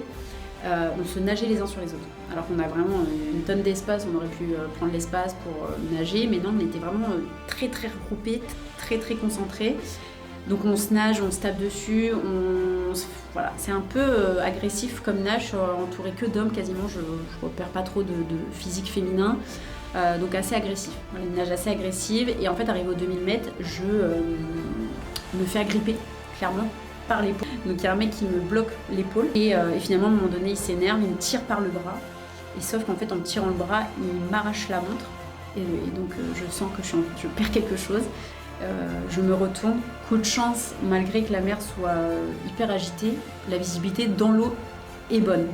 on se nageait les uns sur les autres. Alors qu'on a vraiment une tonne d'espace, on aurait pu prendre l'espace pour nager, mais non, on était vraiment très très regroupés, très très concentrés. Donc on se nage, on se tape dessus, voilà, c'est un peu agressif comme nage, je suis entourée que d'hommes quasiment, je repère pas trop de physique féminin, donc assez agressif, voilà, une nage assez agressive. Et en fait, arrivé aux 2000 mètres, je me fais agripper, clairement, par l'épaule. Donc il y a un mec qui me bloque l'épaule et finalement à un moment donné il s'énerve, il me tire par le bras. Et sauf qu'en fait en me tirant le bras, il m'arrache la montre et donc je sens que je perds quelque chose. Je me retourne, coup de chance, malgré que la mer soit hyper agitée, la visibilité dans l'eau est bonne.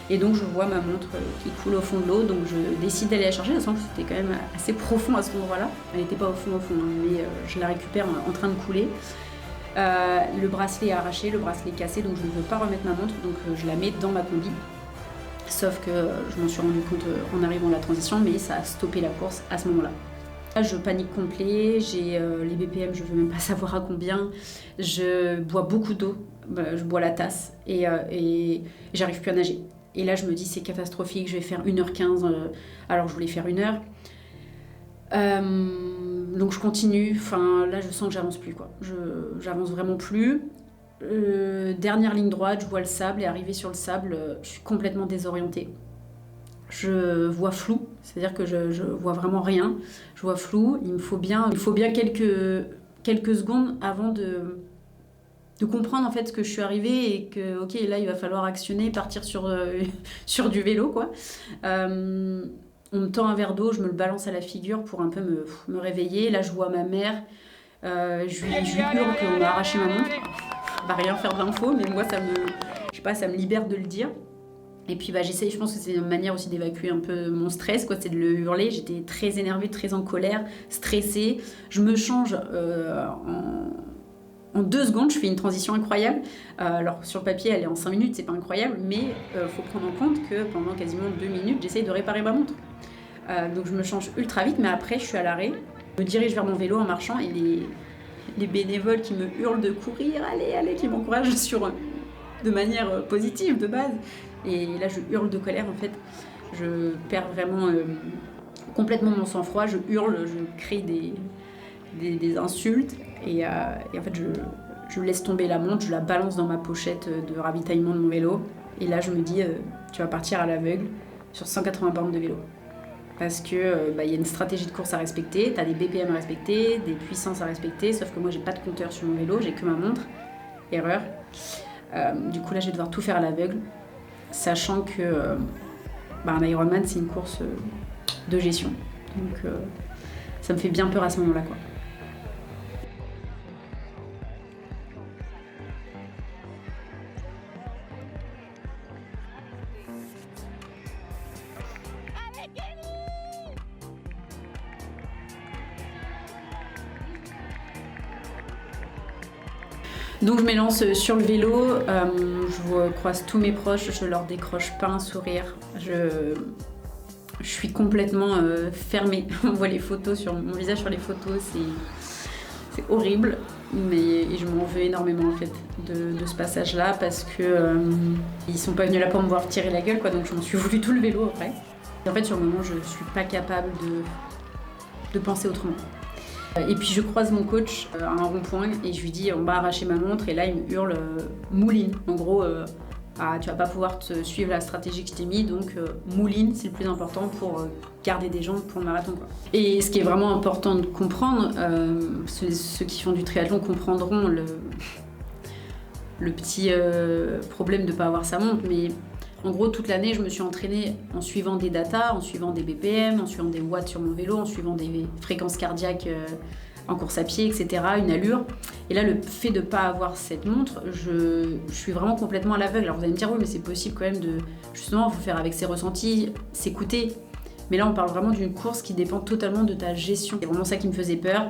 Et donc je vois ma montre qui coule au fond de l'eau, donc je décide d'aller la chercher, sachant que c'était quand même assez profond à ce endroit-là. Elle n'était pas au fond, mais je la récupère en train de couler. Le bracelet est arraché, le bracelet est cassé, donc je ne veux pas remettre ma montre, donc je la mets dans ma combi. Sauf que je m'en suis rendu compte en arrivant à la transition, mais ça a stoppé la course à ce moment-là. Là, je panique complet, j'ai les BPM, je ne veux même pas savoir à combien. Je bois beaucoup d'eau, je bois la tasse et j'arrive plus à nager. Et là, je me dis c'est catastrophique, je vais faire 1h15 alors que je voulais faire 1 heure. Donc je continue, enfin là je sens que j'avance plus quoi. J'avance vraiment plus. Dernière ligne droite, je vois le sable et arrivé sur le sable, je suis complètement désorientée. Je vois flou, c'est-à-dire que je vois vraiment rien. Je vois flou, il me faut bien quelques secondes avant de comprendre en fait ce que je suis arrivée et que ok là il va falloir actionner, partir sur du vélo quoi. On me tend un verre d'eau, je me le balance à la figure pour un peu me réveiller. Là, je vois ma mère, je lui hurle qu'on m'a arraché ma montre. Elle va rien faire d'info, mais moi, ça me libère de le dire. Et puis, j'essaye, je pense que c'est une manière aussi d'évacuer un peu mon stress, quoi, c'est de le hurler. J'étais très énervée, très en colère, stressée. Je me change en 2 secondes, je fais une transition incroyable. Alors sur le papier, elle est en 5 minutes, c'est pas incroyable, mais faut prendre en compte que pendant quasiment 2 minutes, j'essaye de réparer ma montre. Donc je me change ultra vite, mais après je suis à l'arrêt. Je me dirige vers mon vélo en marchant et les bénévoles qui me hurlent de courir, allez, qui m'encouragent de manière positive de base. Et là je hurle de colère en fait. Je perds vraiment complètement mon sang-froid, je hurle, je crie des insultes et en fait je laisse tomber la montre, je la balance dans ma pochette de ravitaillement de mon vélo et là je me dis tu vas partir à l'aveugle sur 180 bornes de vélo parce que y a une stratégie de course à respecter, t'as des BPM à respecter, des puissances à respecter, sauf que moi j'ai pas de compteur sur mon vélo, j'ai que ma montre, erreur. Du coup là je vais devoir tout faire à l'aveugle, sachant que un Ironman c'est une course de gestion, donc ça me fait bien peur à ce moment-là quoi. Donc je m'élance sur le vélo, je croise tous mes proches, je leur décroche pas un sourire, je suis complètement fermée. On voit les photos sur mon visage sur les photos, c'est horrible, mais je m'en veux énormément en fait de ce passage-là parce que ils sont pas venus là pour me voir tirer la gueule quoi, donc je m'en suis voulu tout le vélo après. Et en fait sur le moment je suis pas capable de penser autrement. Et puis je croise mon coach à un rond-point et je lui dis on va arracher ma montre et là il me hurle mouline. En gros Ah, tu vas pas pouvoir te suivre la stratégie que je t'ai mis, donc mouline, c'est le plus important pour garder des jambes pour le marathon, quoi. Et ce qui est vraiment important de comprendre, ceux qui font du triathlon comprendront le petit problème de ne pas avoir sa montre, mais en gros, toute l'année, je me suis entraînée en suivant des datas, en suivant des BPM, en suivant des watts sur mon vélo, en suivant des fréquences cardiaques en course à pied, etc., une allure. Et là, le fait de ne pas avoir cette montre, je suis vraiment complètement à l'aveugle. Alors vous allez me dire, oui, mais c'est possible quand même de... Justement, il faut faire avec ses ressentis, s'écouter. Mais là, on parle vraiment d'une course qui dépend totalement de ta gestion. C'est vraiment ça qui me faisait peur.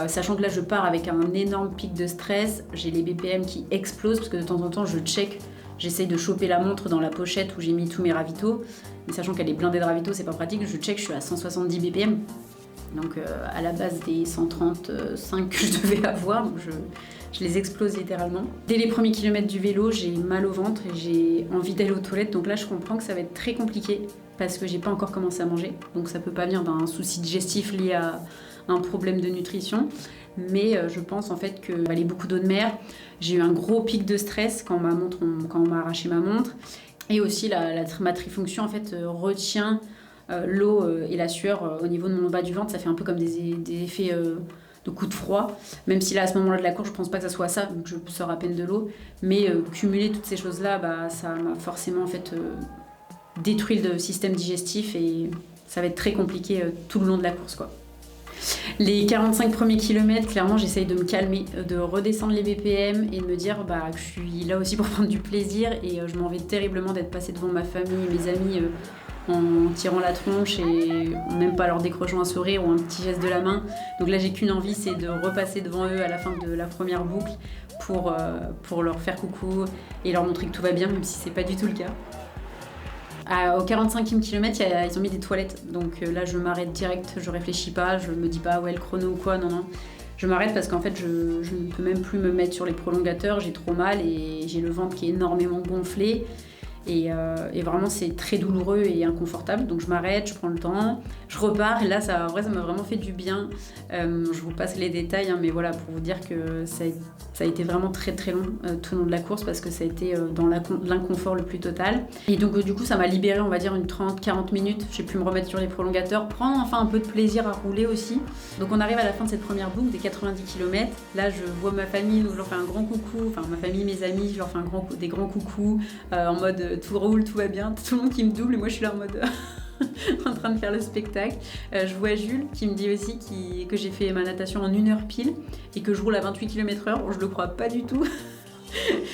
Sachant que là, je pars avec un énorme pic de stress. J'ai les BPM qui explosent parce que de temps en temps, je check. J'essaye de choper la montre dans la pochette où j'ai mis tous mes ravitaux. Mais sachant qu'elle est blindée de ravitaux, c'est pas pratique. Je check, je suis à 170 BPM. Donc à la base des 135 que je devais avoir, donc je les explose littéralement. Dès les premiers kilomètres du vélo, j'ai mal au ventre et j'ai envie d'aller aux toilettes, donc là je comprends que ça va être très compliqué parce que j'ai pas encore commencé à manger, donc ça peut pas venir d'un souci digestif lié à un problème de nutrition, mais je pense en fait que valait beaucoup d'eau de mer. J'ai eu un gros pic de stress quand on m'a arraché ma montre, et aussi ma trifonction en fait retient l'eau et la sueur au niveau de mon bas du ventre. Ça fait un peu comme des effets de coups de froid, même si là à ce moment-là de la course je pense pas que ça soit ça, donc je sors à peine de l'eau, mais cumuler toutes ces choses-là, ça m'a forcément en fait détruit le système digestif et ça va être très compliqué tout le long de la course, quoi. Les 45 premiers kilomètres, clairement, j'essaye de me calmer, de redescendre les BPM et de me dire que je suis là aussi pour prendre du plaisir, et je m'en vais terriblement d'être passée devant ma famille et mes amis en tirant la tronche et même pas leur décrochant un sourire ou un petit geste de la main. Donc là, j'ai qu'une envie, c'est de repasser devant eux à la fin de la première boucle pour leur faire coucou et leur montrer que tout va bien, même si c'est pas du tout le cas. Au 45e kilomètre, ils ont mis des toilettes, donc là je m'arrête direct, je réfléchis pas, je me dis pas ouais le chrono ou quoi, non. Je m'arrête parce qu'en fait je ne peux même plus me mettre sur les prolongateurs, j'ai trop mal et j'ai le ventre qui est énormément gonflé. Et vraiment c'est très douloureux et inconfortable, donc je m'arrête, je prends le temps, je repars, et là ça m'a vraiment fait du bien. Je vous passe les détails, mais voilà, pour vous dire que ça a été vraiment très très long tout le long de la course, parce que ça a été dans l'inconfort le plus total. Et donc du coup ça m'a libéré, on va dire une 30-40 minutes, j'ai pu me remettre sur les prolongateurs, prendre enfin un peu de plaisir à rouler aussi. Donc on arrive à la fin de cette première boucle des 90 km, là je vois ma famille, donc je leur fais un grand coucou, enfin ma famille, mes amis, je leur fais des grands coucous en mode tout roule, tout va bien, tout le monde qui me double et moi je suis là en mode en train de faire le spectacle. Je vois Jules qui me dit aussi que j'ai fait ma natation en 1 heure pile et que je roule à 28 km/h. Bon, je le crois pas du tout.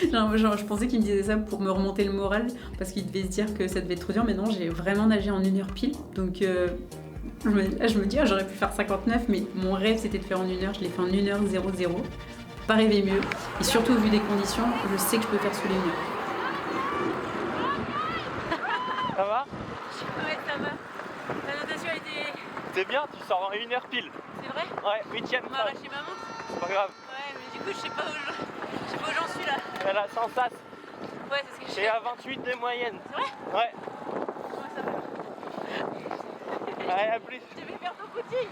Je pensais qu'il me disait ça pour me remonter le moral parce qu'il devait se dire que ça devait être trop dur, mais non, j'ai vraiment nagé en 1 heure pile. Donc je me dis j'aurais pu faire 59, mais mon rêve c'était de faire en 1 heure. Je l'ai fait en 1 heure 00. Pas rêver mieux, et surtout vu des conditions, je sais que je peux faire sous les 1 heure. Ça va? Ouais, ça va. La natation a été... C'est bien, tu sors en 1 heure pile. C'est vrai? Ouais, 8ème. On m'a arraché ma montre. C'est pas grave. Ouais, mais du coup, je sais pas où j'en suis là. Elle a 100 sas. Ouais, c'est ce que je J'ai à 28 de moyenne. C'est vrai? Ouais. Ouais, ça va. Allez, à plus. Je vais faire ton footing.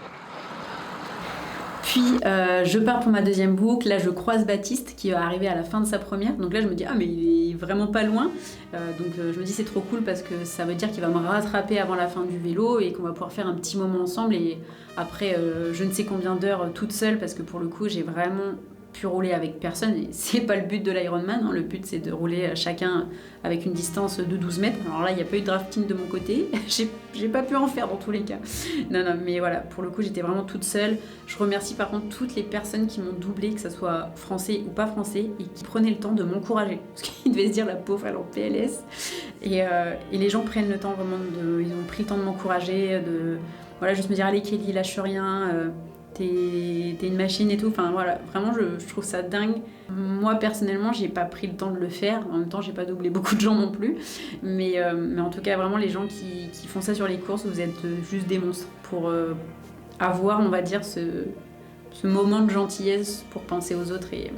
Puis je pars pour ma deuxième boucle, là je croise Baptiste qui va arriver à la fin de sa première, donc là je me dis mais il est vraiment pas loin, donc je me dis c'est trop cool parce que ça veut dire qu'il va me rattraper avant la fin du vélo et qu'on va pouvoir faire un petit moment ensemble, et après je ne sais combien d'heures toute seule, parce que pour le coup j'ai vraiment pu rouler avec personne, et c'est pas le but de l'Ironman, hein. Le but c'est de rouler chacun avec une distance de 12 mètres. Alors là il n'y a pas eu de drafting de mon côté, j'ai pas pu en faire dans tous les cas. Non, mais voilà, pour le coup j'étais vraiment toute seule. Je remercie par contre toutes les personnes qui m'ont doublé, que ce soit français ou pas français, et qui prenaient le temps de m'encourager, parce qu'ils devaient se dire la pauvre elle est en PLS, et les gens prennent le temps vraiment ils ont pris le temps de m'encourager, voilà, juste me dire allez Kelly, lâche rien, t'es une machine et tout, enfin voilà, vraiment je trouve ça dingue. Moi personnellement j'ai pas pris le temps de le faire, en même temps j'ai pas doublé beaucoup de gens non plus, mais en tout cas vraiment les gens qui font ça sur les courses, vous êtes juste des monstres pour avoir, on va dire, ce moment de gentillesse pour penser aux autres, et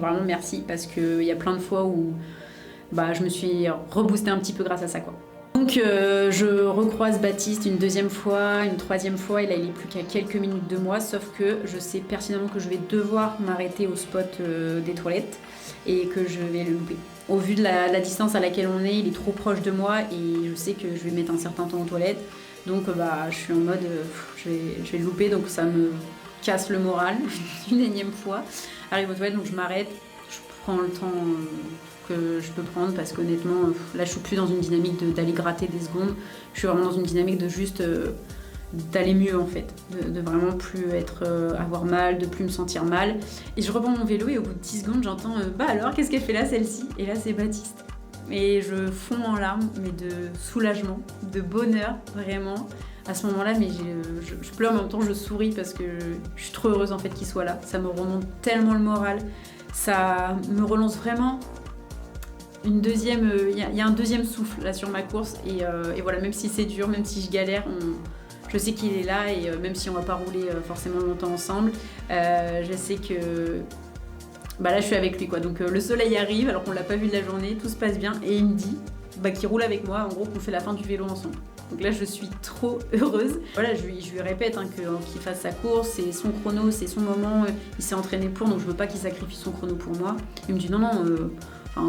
vraiment merci, parce qu'il y a plein de fois où je me suis reboostée un petit peu grâce à ça, quoi. Donc je recroise Baptiste une deuxième fois, une troisième fois, et là il est plus qu'à quelques minutes de moi, sauf que je sais pertinemment que je vais devoir m'arrêter au spot des toilettes et que je vais le louper. Au vu de la distance à laquelle on est, il est trop proche de moi et je sais que je vais mettre un certain temps aux toilettes. Donc je suis en mode je vais le louper, donc ça me casse le moral une énième fois. Arrive aux toilettes, donc je m'arrête, je prends le temps que je peux prendre parce qu'honnêtement là je suis plus dans une dynamique d'aller gratter des secondes, je suis vraiment dans une dynamique de juste d'aller mieux en fait, de vraiment plus avoir mal, de plus me sentir mal. Et je reprends mon vélo et au bout de 10 secondes j'entends bah alors qu'est-ce qu'elle fait là celle-ci? Et là c'est Baptiste. Et je fonds en larmes, mais de soulagement, de bonheur vraiment à ce moment-là, mais je pleure mais en même temps je souris parce que je suis trop heureuse en fait qu'il soit là. Ça me remonte tellement le moral, ça me relance vraiment. Il y a un deuxième souffle là sur ma course et voilà, même si c'est dur, même si je galère, je sais qu'il est là et même si on va pas rouler forcément longtemps ensemble, je sais que là je suis avec lui quoi. Donc le soleil arrive alors qu'on l'a pas vu de la journée, tout se passe bien et il me dit qu'il roule avec moi, en gros qu'on fait la fin du vélo ensemble. Donc là je suis trop heureuse. Voilà, je lui répète qu'il fasse sa course, c'est son chrono, c'est son moment, il s'est entraîné pour, donc je veux pas qu'il sacrifie son chrono pour moi. Il me dit non,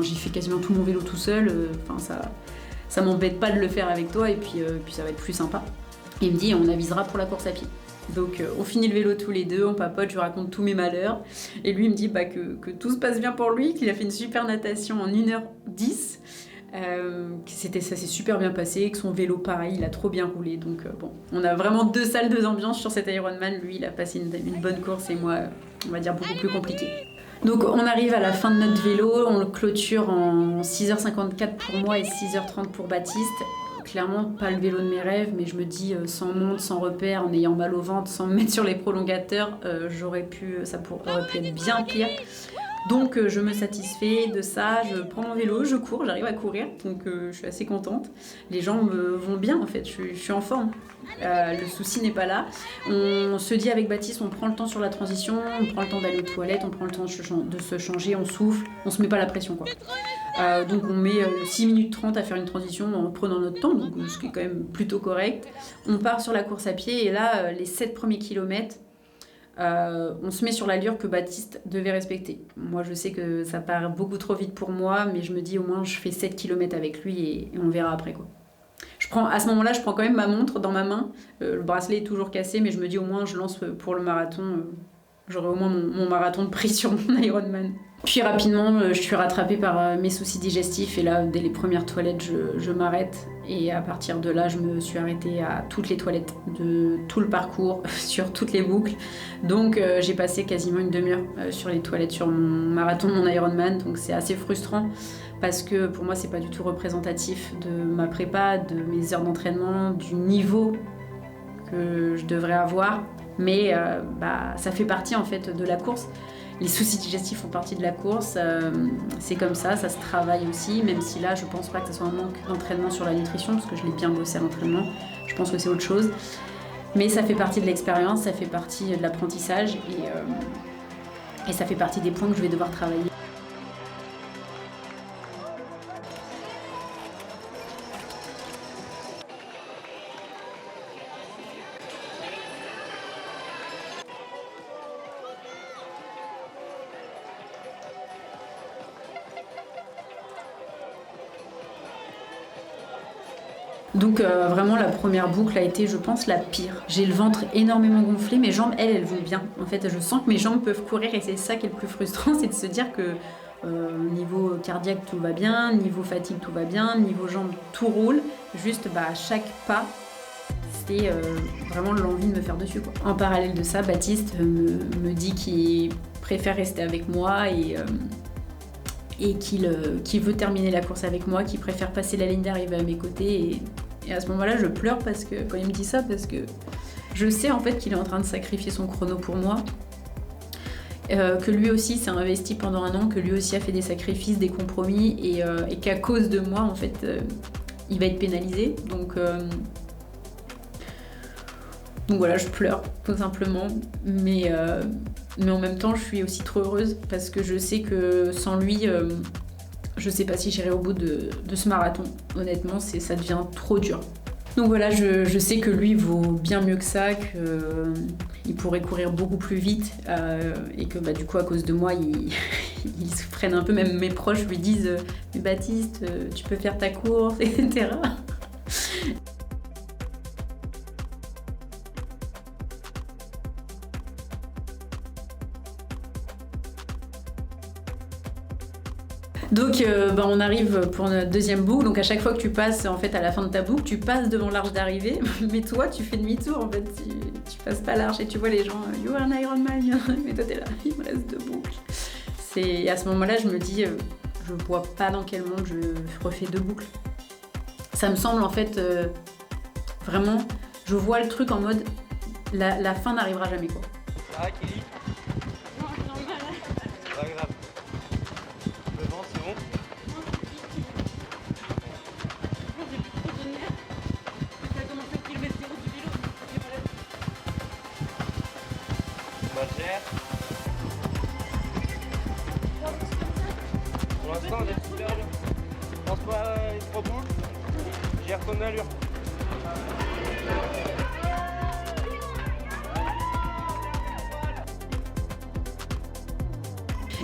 j'ai fait quasiment tout mon vélo tout seul, ça m'embête pas de le faire avec toi et puis ça va être plus sympa. Et il me dit on avisera pour la course à pied. Donc on finit le vélo tous les deux, on papote, je lui raconte tous mes malheurs. Et lui il me dit que tout se passe bien pour lui, qu'il a fait une super natation en 1h10. Ça s'est super bien passé, que son vélo pareil, il a trop bien roulé. Donc on a vraiment deux salles, deux ambiances sur cet Ironman. Lui il a passé une bonne course et moi on va dire beaucoup plus compliqué. Donc on arrive à la fin de notre vélo, on le clôture en 6h54 pour moi et 6h30 pour Baptiste. Clairement pas le vélo de mes rêves, mais je me dis sans montre, sans repère, en ayant mal au ventre, sans me mettre sur les prolongateurs, ça aurait pu être bien pire. Donc je me satisfais de ça, je prends mon vélo, je cours, j'arrive à courir, donc je suis assez contente. Les jambes vont bien en fait, je suis en forme. Le souci n'est pas là. On se dit avec Baptiste, on prend le temps sur la transition, on prend le temps d'aller aux toilettes, on prend le temps de se changer, on souffle, on se met pas la pression quoi. Donc on met 6 minutes 30 à faire une transition en prenant notre temps, donc ce qui est quand même plutôt correct. On part sur la course à pied et là les 7 premiers kilomètres, on se met sur l'allure que Baptiste devait respecter. Moi je sais que ça part beaucoup trop vite pour moi, mais je me dis au moins je fais 7 km avec lui et on verra après quoi. À ce moment-là, je prends quand même ma montre dans ma main. Le bracelet est toujours cassé, mais je me dis au moins je lance pour le marathon. J'aurai au moins mon marathon de prix sur mon Ironman. Puis rapidement, je suis rattrapée par mes soucis digestifs et là, dès les premières toilettes, je m'arrête. Et à partir de là, je me suis arrêtée à toutes les toilettes de tout le parcours, sur toutes les boucles. Donc j'ai passé quasiment une demi-heure sur les toilettes sur mon marathon, mon Ironman. Donc c'est assez frustrant. Parce que pour moi, c'est pas du tout représentatif de ma prépa, de mes heures d'entraînement, du niveau que je devrais avoir. Mais ça fait partie en fait de la course. Les soucis digestifs font partie de la course. C'est comme ça se travaille aussi. Même si là, je pense pas que ce soit un manque d'entraînement sur la nutrition, parce que je l'ai bien bossé à l'entraînement. Je pense que c'est autre chose. Mais ça fait partie de l'expérience, ça fait partie de l'apprentissage et ça fait partie des points que je vais devoir travailler. Donc vraiment la première boucle a été je pense la pire. J'ai le ventre énormément gonflé, mes jambes elles vont bien. En fait je sens que mes jambes peuvent courir et c'est ça qui est le plus frustrant, c'est de se dire que niveau cardiaque tout va bien, niveau fatigue tout va bien, niveau jambes tout roule. Juste à chaque pas c'est vraiment l'envie de me faire dessus quoi. En parallèle de ça, Baptiste me dit qu'il préfère rester avec moi et qu'il veut terminer la course avec moi, qu'il préfère passer la ligne d'arrivée à mes côtés. Et à ce moment-là, je pleure quand il me dit ça, parce que je sais en fait qu'il est en train de sacrifier son chrono pour moi, que lui aussi s'est investi pendant un an, que lui aussi a fait des sacrifices, des compromis, et qu'à cause de moi, en fait, il va être pénalisé. Donc voilà, je pleure, tout simplement. Mais en même temps, je suis aussi trop heureuse parce que je sais que sans lui, je sais pas si j'irai au bout de ce marathon. Honnêtement, ça devient trop dur. Donc voilà, je sais que lui vaut bien mieux que ça, qu'il pourrait courir beaucoup plus vite et que du coup à cause de moi, il se freine un peu. Même mes proches lui disent « Mais Baptiste, tu peux faire ta course, etc. » Donc on arrive pour notre deuxième boucle, donc à chaque fois que tu passes en fait à la fin de ta boucle, tu passes devant l'arche d'arrivée, mais toi tu fais demi-tour en fait, tu passes pas l'arche et tu vois les gens « You are an Ironman », mais toi t'es là, il me reste 2 boucles. Et à ce moment-là je me dis, je vois pas dans quel monde je refais 2 boucles. Ça me semble en fait, vraiment, je vois le truc en mode, la fin n'arrivera jamais quoi. Ça va, Kelly? Non, j'ai mal. C'est pas grave. Le vent, c'est bon? J'ai plus trop de nerfs. Ça a commencé au kilomètre 0 du vélo. On va le faire. Pour l'instant, on est super allure. Je pense pas les 3 boucles. J'ai retourné l'allure.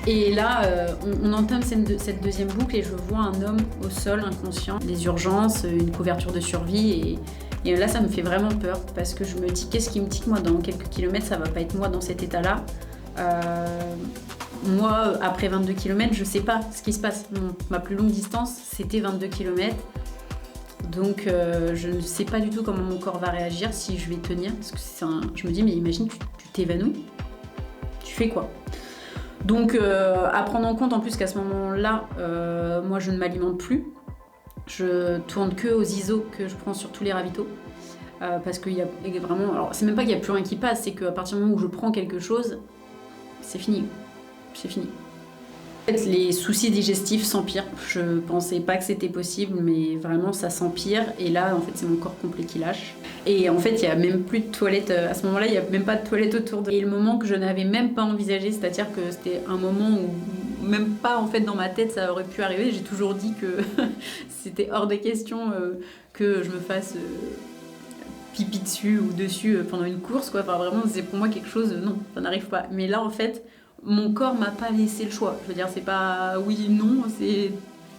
Et là, on entame cette deuxième boucle et je vois un homme au sol, inconscient, des urgences, une couverture de survie. Et là, ça me fait vraiment peur parce que je me dis, qu'est-ce qui me tique moi dans quelques kilomètres, ça va pas être moi dans cet état-là. Moi, après 22 km, je sais pas ce qui se passe. Ma plus longue distance, c'était 22 km. Donc, je ne sais pas du tout comment mon corps va réagir, si je vais tenir. Parce que je me dis, mais imagine, tu t'évanouis. Tu fais quoi ? Donc à prendre en compte en plus qu'à ce moment-là, moi je ne m'alimente plus. Je tourne que aux ISO que je prends sur tous les ravitaux. Parce qu'il y a vraiment... Alors c'est même pas qu'il n'y a plus rien qui passe, c'est qu'à partir du moment où je prends quelque chose, c'est fini. C'est fini. En fait, les soucis digestifs s'empirent. Je pensais pas que c'était possible, mais vraiment ça s'empire. Et là, en fait, c'est mon corps complet qui lâche. Et en fait, il n'y a même plus de toilettes. À ce moment-là, il n'y a même pas de toilettes autour de... Et le moment que je n'avais même pas envisagé, c'est-à-dire que c'était un moment où même pas en fait dans ma tête ça aurait pu arriver. J'ai toujours dit que c'était hors de question que je me fasse pipi dessus ou dessus pendant une course, quoi. Enfin, vraiment, c'est pour moi quelque chose... Non, ça n'arrive pas. Mais là, en fait... Mon corps m'a pas laissé le choix. Je veux dire, c'est pas oui, non,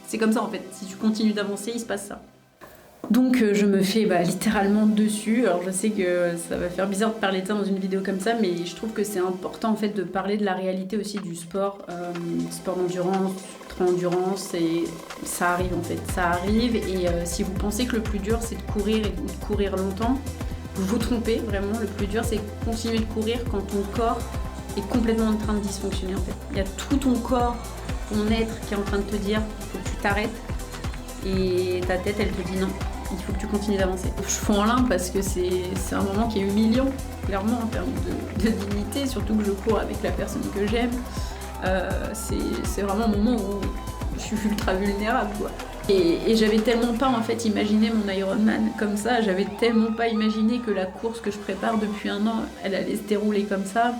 c'est comme ça en fait. Si tu continues d'avancer, il se passe ça. Donc je me fais littéralement dessus. Alors je sais que ça va faire bizarre de parler de ça dans une vidéo comme ça, mais je trouve que c'est important en fait de parler de la réalité aussi du sport, sport d'endurance, ultra-endurance, et ça arrive en fait. Ça arrive et si vous pensez que le plus dur c'est de courir et de courir longtemps, vous vous trompez vraiment. Le plus dur c'est de continuer de courir quand ton corps est complètement en train de dysfonctionner en fait. Il y a tout ton corps, ton être qui est en train de te dire il faut que tu t'arrêtes et ta tête elle te dit non, il faut que tu continues d'avancer. Je fonds en larmes parce que c'est un moment qui est humiliant, clairement en termes de dignité, surtout que je cours avec la personne que j'aime. C'est vraiment un moment où je suis ultra vulnérable quoi. Et j'avais tellement pas en fait imaginé mon Ironman comme ça, j'avais tellement pas imaginé que la course que je prépare depuis 1 an, elle allait se dérouler comme ça.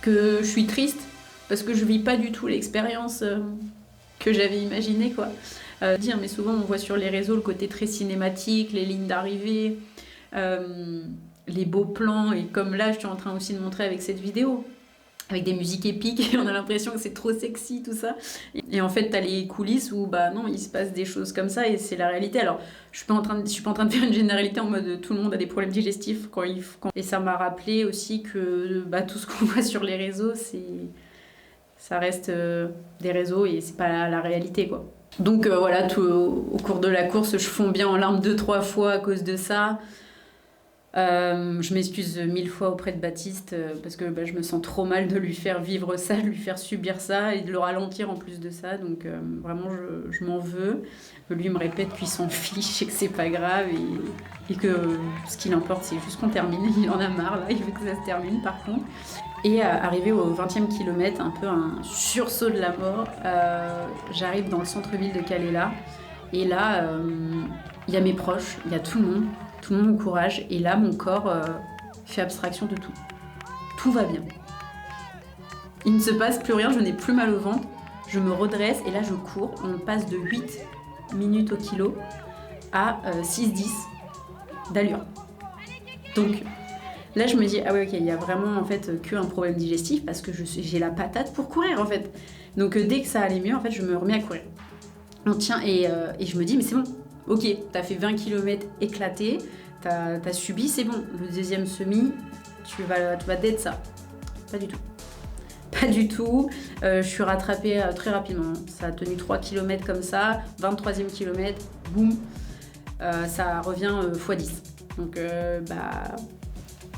Que je suis triste parce que je vis pas du tout l'expérience que j'avais imaginée quoi. Mais souvent on voit sur les réseaux le côté très cinématique, les lignes d'arrivée, les beaux plans et comme là je suis en train aussi de montrer avec cette vidéo, avec des musiques épiques et on a l'impression que c'est trop sexy tout ça. Et en fait t'as les coulisses où non il se passe des choses comme ça et c'est la réalité. Alors je suis pas en train de faire une généralité en mode tout le monde a des problèmes digestifs et ça m'a rappelé aussi que tout ce qu'on voit sur les réseaux ça reste des réseaux et c'est pas la réalité quoi. Donc voilà, au cours de la course je fonds bien en larmes 2-3 fois à cause de ça. Je m'excuse 1000 fois auprès de Baptiste parce que je me sens trop mal de lui faire vivre ça, de lui faire subir ça et de le ralentir en plus de ça. Donc vraiment je m'en veux. Lui me répète qu'il s'en fiche et que c'est pas grave et que ce qui l'importe c'est juste qu'on termine. Il en a marre là, il veut que ça se termine par contre. Et arrivé au 20e kilomètre, un peu un sursaut de la mort, j'arrive dans le centre-ville de Calais et là il y a mes proches, il y a tout le monde m'encourage et là mon corps fait abstraction de tout. Tout va bien. Il ne se passe plus rien, je n'ai plus mal au ventre, je me redresse et là je cours. On passe de 8 minutes au kilo à 6-10 d'allure. Donc là je me dis, ah ouais ok, il y a vraiment en fait qu'un problème digestif parce que j'ai la patate pour courir en fait. Donc dès que ça allait mieux, en fait je me remets à courir. On tient et je me dis, mais c'est bon, ok, t'as fait 20 km éclatés, t'as subi, c'est bon. Le deuxième semi, tu vas dead ça. Pas du tout. Pas du tout. Je suis rattrapée très rapidement. Ça a tenu 3 km comme ça. 23e kilomètre, boum. Ça revient x10. Donc,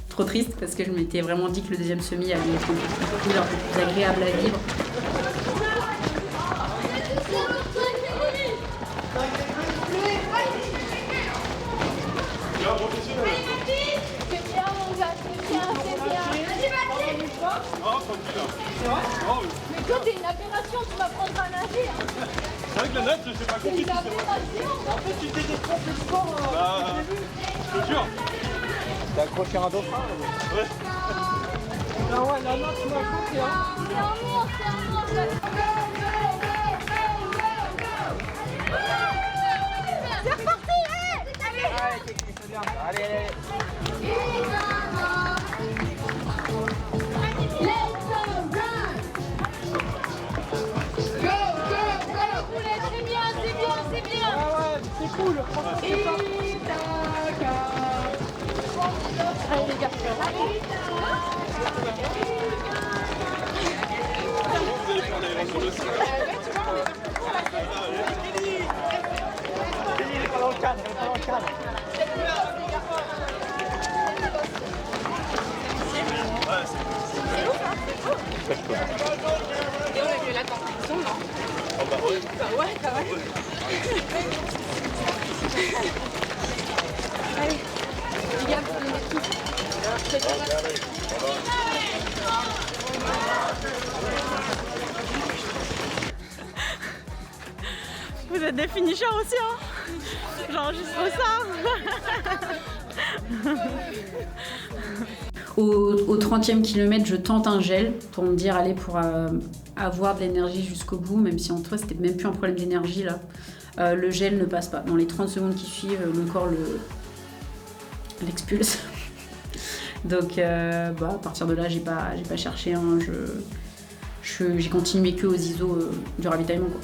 trop triste parce que je m'étais vraiment dit que le deuxième semi allait être un peu plus agréable à vivre. Mais toi t'es une aberration, tu m'apprendras à nager. C'est vrai que la nage, c'est pas C'est compliqué. une aberration. En fait, tu t'es détrompé le sport. Je te jure. T'as accroché un dauphin là. Ouais. Ah ouais, là, tu m'as choqué, hein. C'est un monstre. C'est reparti, Allez, c'est bien. Allez. c'est bien. Ah ouais, c'est cool. Allez les gars. Vous allez faire des sur le site. Il est pas dans le cadre, il est pas dans le cadre. Et on a vu la compétition, non? Ah bah ouais. Bah ouais, quand même. Allez, les gars, vous mettez tout. C'est pas mal. Vous êtes des finishers aussi, hein? J'enregistre ça. Au 30e kilomètre, je tente un gel pour me dire, allez, pour avoir de l'énergie jusqu'au bout, même si en toi, c'était même plus un problème d'énergie là. Le gel ne passe pas. Dans les 30 secondes qui suivent, mon corps l'expulse. Donc, à partir de là, j'ai pas cherché. Hein, j'ai continué que aux ISO du ravitaillement, quoi.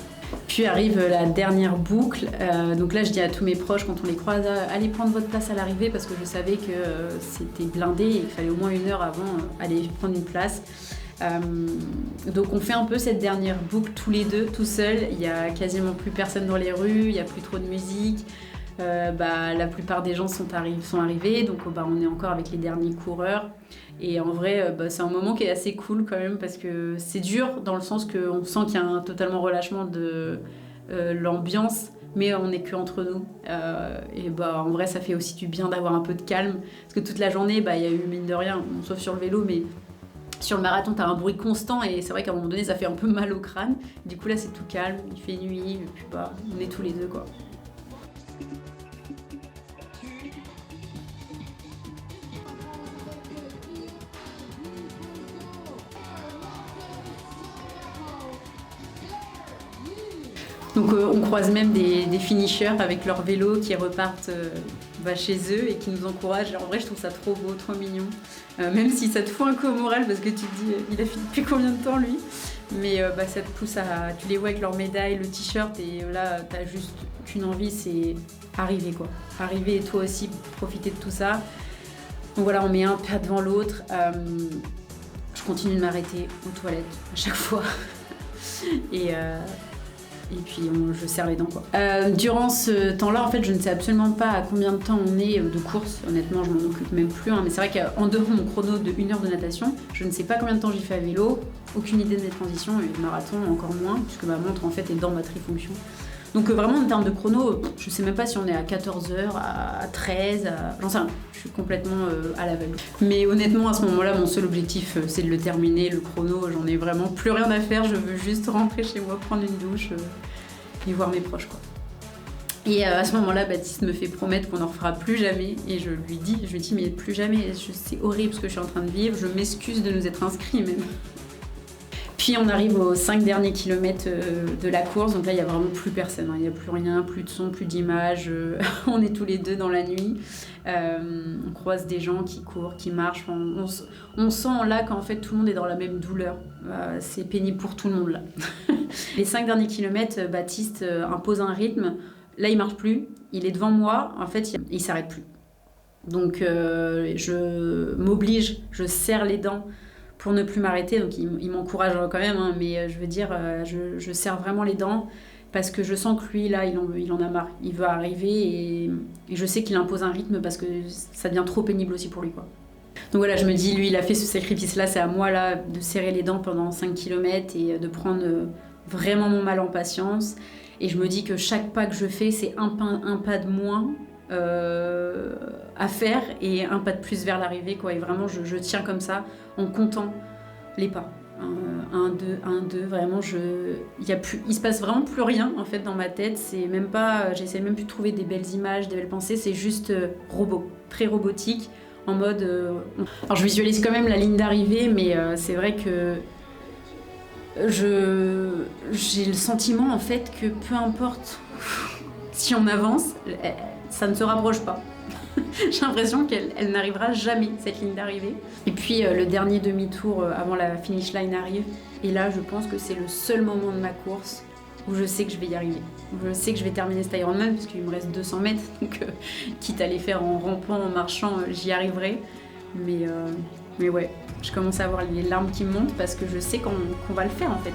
Puis arrive la dernière boucle. Donc là, je dis à tous mes proches, quand on les croise, allez prendre votre place à l'arrivée parce que je savais que c'était blindé et qu'il fallait au moins 1 heure avant aller prendre une place. Donc on fait un peu cette dernière boucle tous les deux, tout seuls. Il n'y a quasiment plus personne dans les rues, il n'y a plus trop de musique. La plupart des gens sont arrivés, donc on est encore avec les derniers coureurs. Et en vrai, c'est un moment qui est assez cool quand même parce que c'est dur dans le sens qu'on sent qu'il y a un totalement relâchement de l'ambiance, mais on n'est que entre nous. En vrai, ça fait aussi du bien d'avoir un peu de calme parce que toute la journée, il y a eu mine de rien, sauf sur le vélo, mais sur le marathon, t'as un bruit constant et c'est vrai qu'à un moment donné, ça fait un peu mal au crâne. Du coup là, c'est tout calme, il fait nuit, et puis on est tous les deux, quoi. Donc on croise même des finishers avec leur vélo qui repartent chez eux et qui nous encouragent. Et en vrai, je trouve ça trop beau, trop mignon. Même si ça te fout un coup au moral parce que tu te dis, il a fini depuis combien de temps lui? Mais ça te pousse à... Tu les vois avec leur médaille, le t-shirt et là, t'as juste qu'une envie, c'est arriver, quoi. Arriver et toi aussi, profiter de tout ça. Donc voilà, on met un pas devant l'autre. Je continue de m'arrêter aux toilettes à chaque fois. Et puis je serre les dents, quoi. Durant ce temps-là, en fait, je ne sais absolument pas à combien de temps on est de course. Honnêtement, je m'en occupe même plus. Mais c'est vrai qu'en dehors de mon chrono de 1 heure de natation, je ne sais pas combien de temps j'y fais à vélo. Aucune idée de mes transitions et le marathon encore moins, puisque ma montre en fait est dans ma trifonction. Donc vraiment en termes de chrono, je sais même pas si on est à 14 heures, à 13, j'en sais rien. Je suis complètement à l'aveugle. Mais honnêtement, à ce moment-là, mon seul objectif, c'est de le terminer, le chrono. J'en ai vraiment plus rien à faire. Je veux juste rentrer chez moi, prendre une douche et voir mes proches, quoi. Et à ce moment-là, Baptiste me fait promettre qu'on n'en refera plus jamais. Et je lui dis, mais plus jamais. C'est horrible ce que je suis en train de vivre. Je m'excuse de nous être inscrits même. Puis on arrive aux 5 derniers kilomètres de la course, donc là il n'y a vraiment plus personne, hein. Il n'y a plus rien, plus de son, plus d'image, on est tous les deux dans la nuit, on croise des gens qui courent, qui marchent, on sent là qu'en fait tout le monde est dans la même douleur, c'est pénible pour tout le monde là. Les 5 derniers kilomètres, Baptiste impose un rythme, là il marche plus, il est devant moi, en fait il s'arrête plus. Donc je m'oblige, je serre les dents pour ne plus m'arrêter, donc il m'encourage quand même, hein, mais je veux dire, je serre vraiment les dents parce que je sens que lui, là, il en a marre. Il veut arriver et je sais qu'il impose un rythme parce que ça devient trop pénible aussi pour lui, quoi. Donc voilà, je me dis, lui, il a fait ce sacrifice-là, c'est à moi, là, de serrer les dents pendant 5 km et de prendre vraiment mon mal en patience. Et je me dis que chaque pas que je fais, c'est un pas de moins à faire et un pas de plus vers l'arrivée, quoi. Et vraiment, je tiens comme ça en comptant les pas. 1, 2, 1, 2, vraiment, il se passe vraiment plus rien en fait dans ma tête. C'est même pas, j'essaie même plus de trouver des belles images, des belles pensées. C'est juste robot, très robotique, en mode. Alors je visualise quand même la ligne d'arrivée, mais c'est vrai que j'ai le sentiment en fait que peu importe si on avance, ça ne se rapproche pas. J'ai l'impression qu'elle n'arrivera jamais, cette ligne d'arrivée. Et puis le dernier demi-tour avant la finish line arrive. Et là, je pense que c'est le seul moment de ma course où je sais que je vais y arriver. Je sais que je vais terminer cet Ironman, parce qu'il me reste 200 mètres. Donc, quitte à les faire en rampant, en marchant, j'y arriverai. Mais ouais, je commence à avoir les larmes qui me montent parce que je sais qu'on va le faire en fait.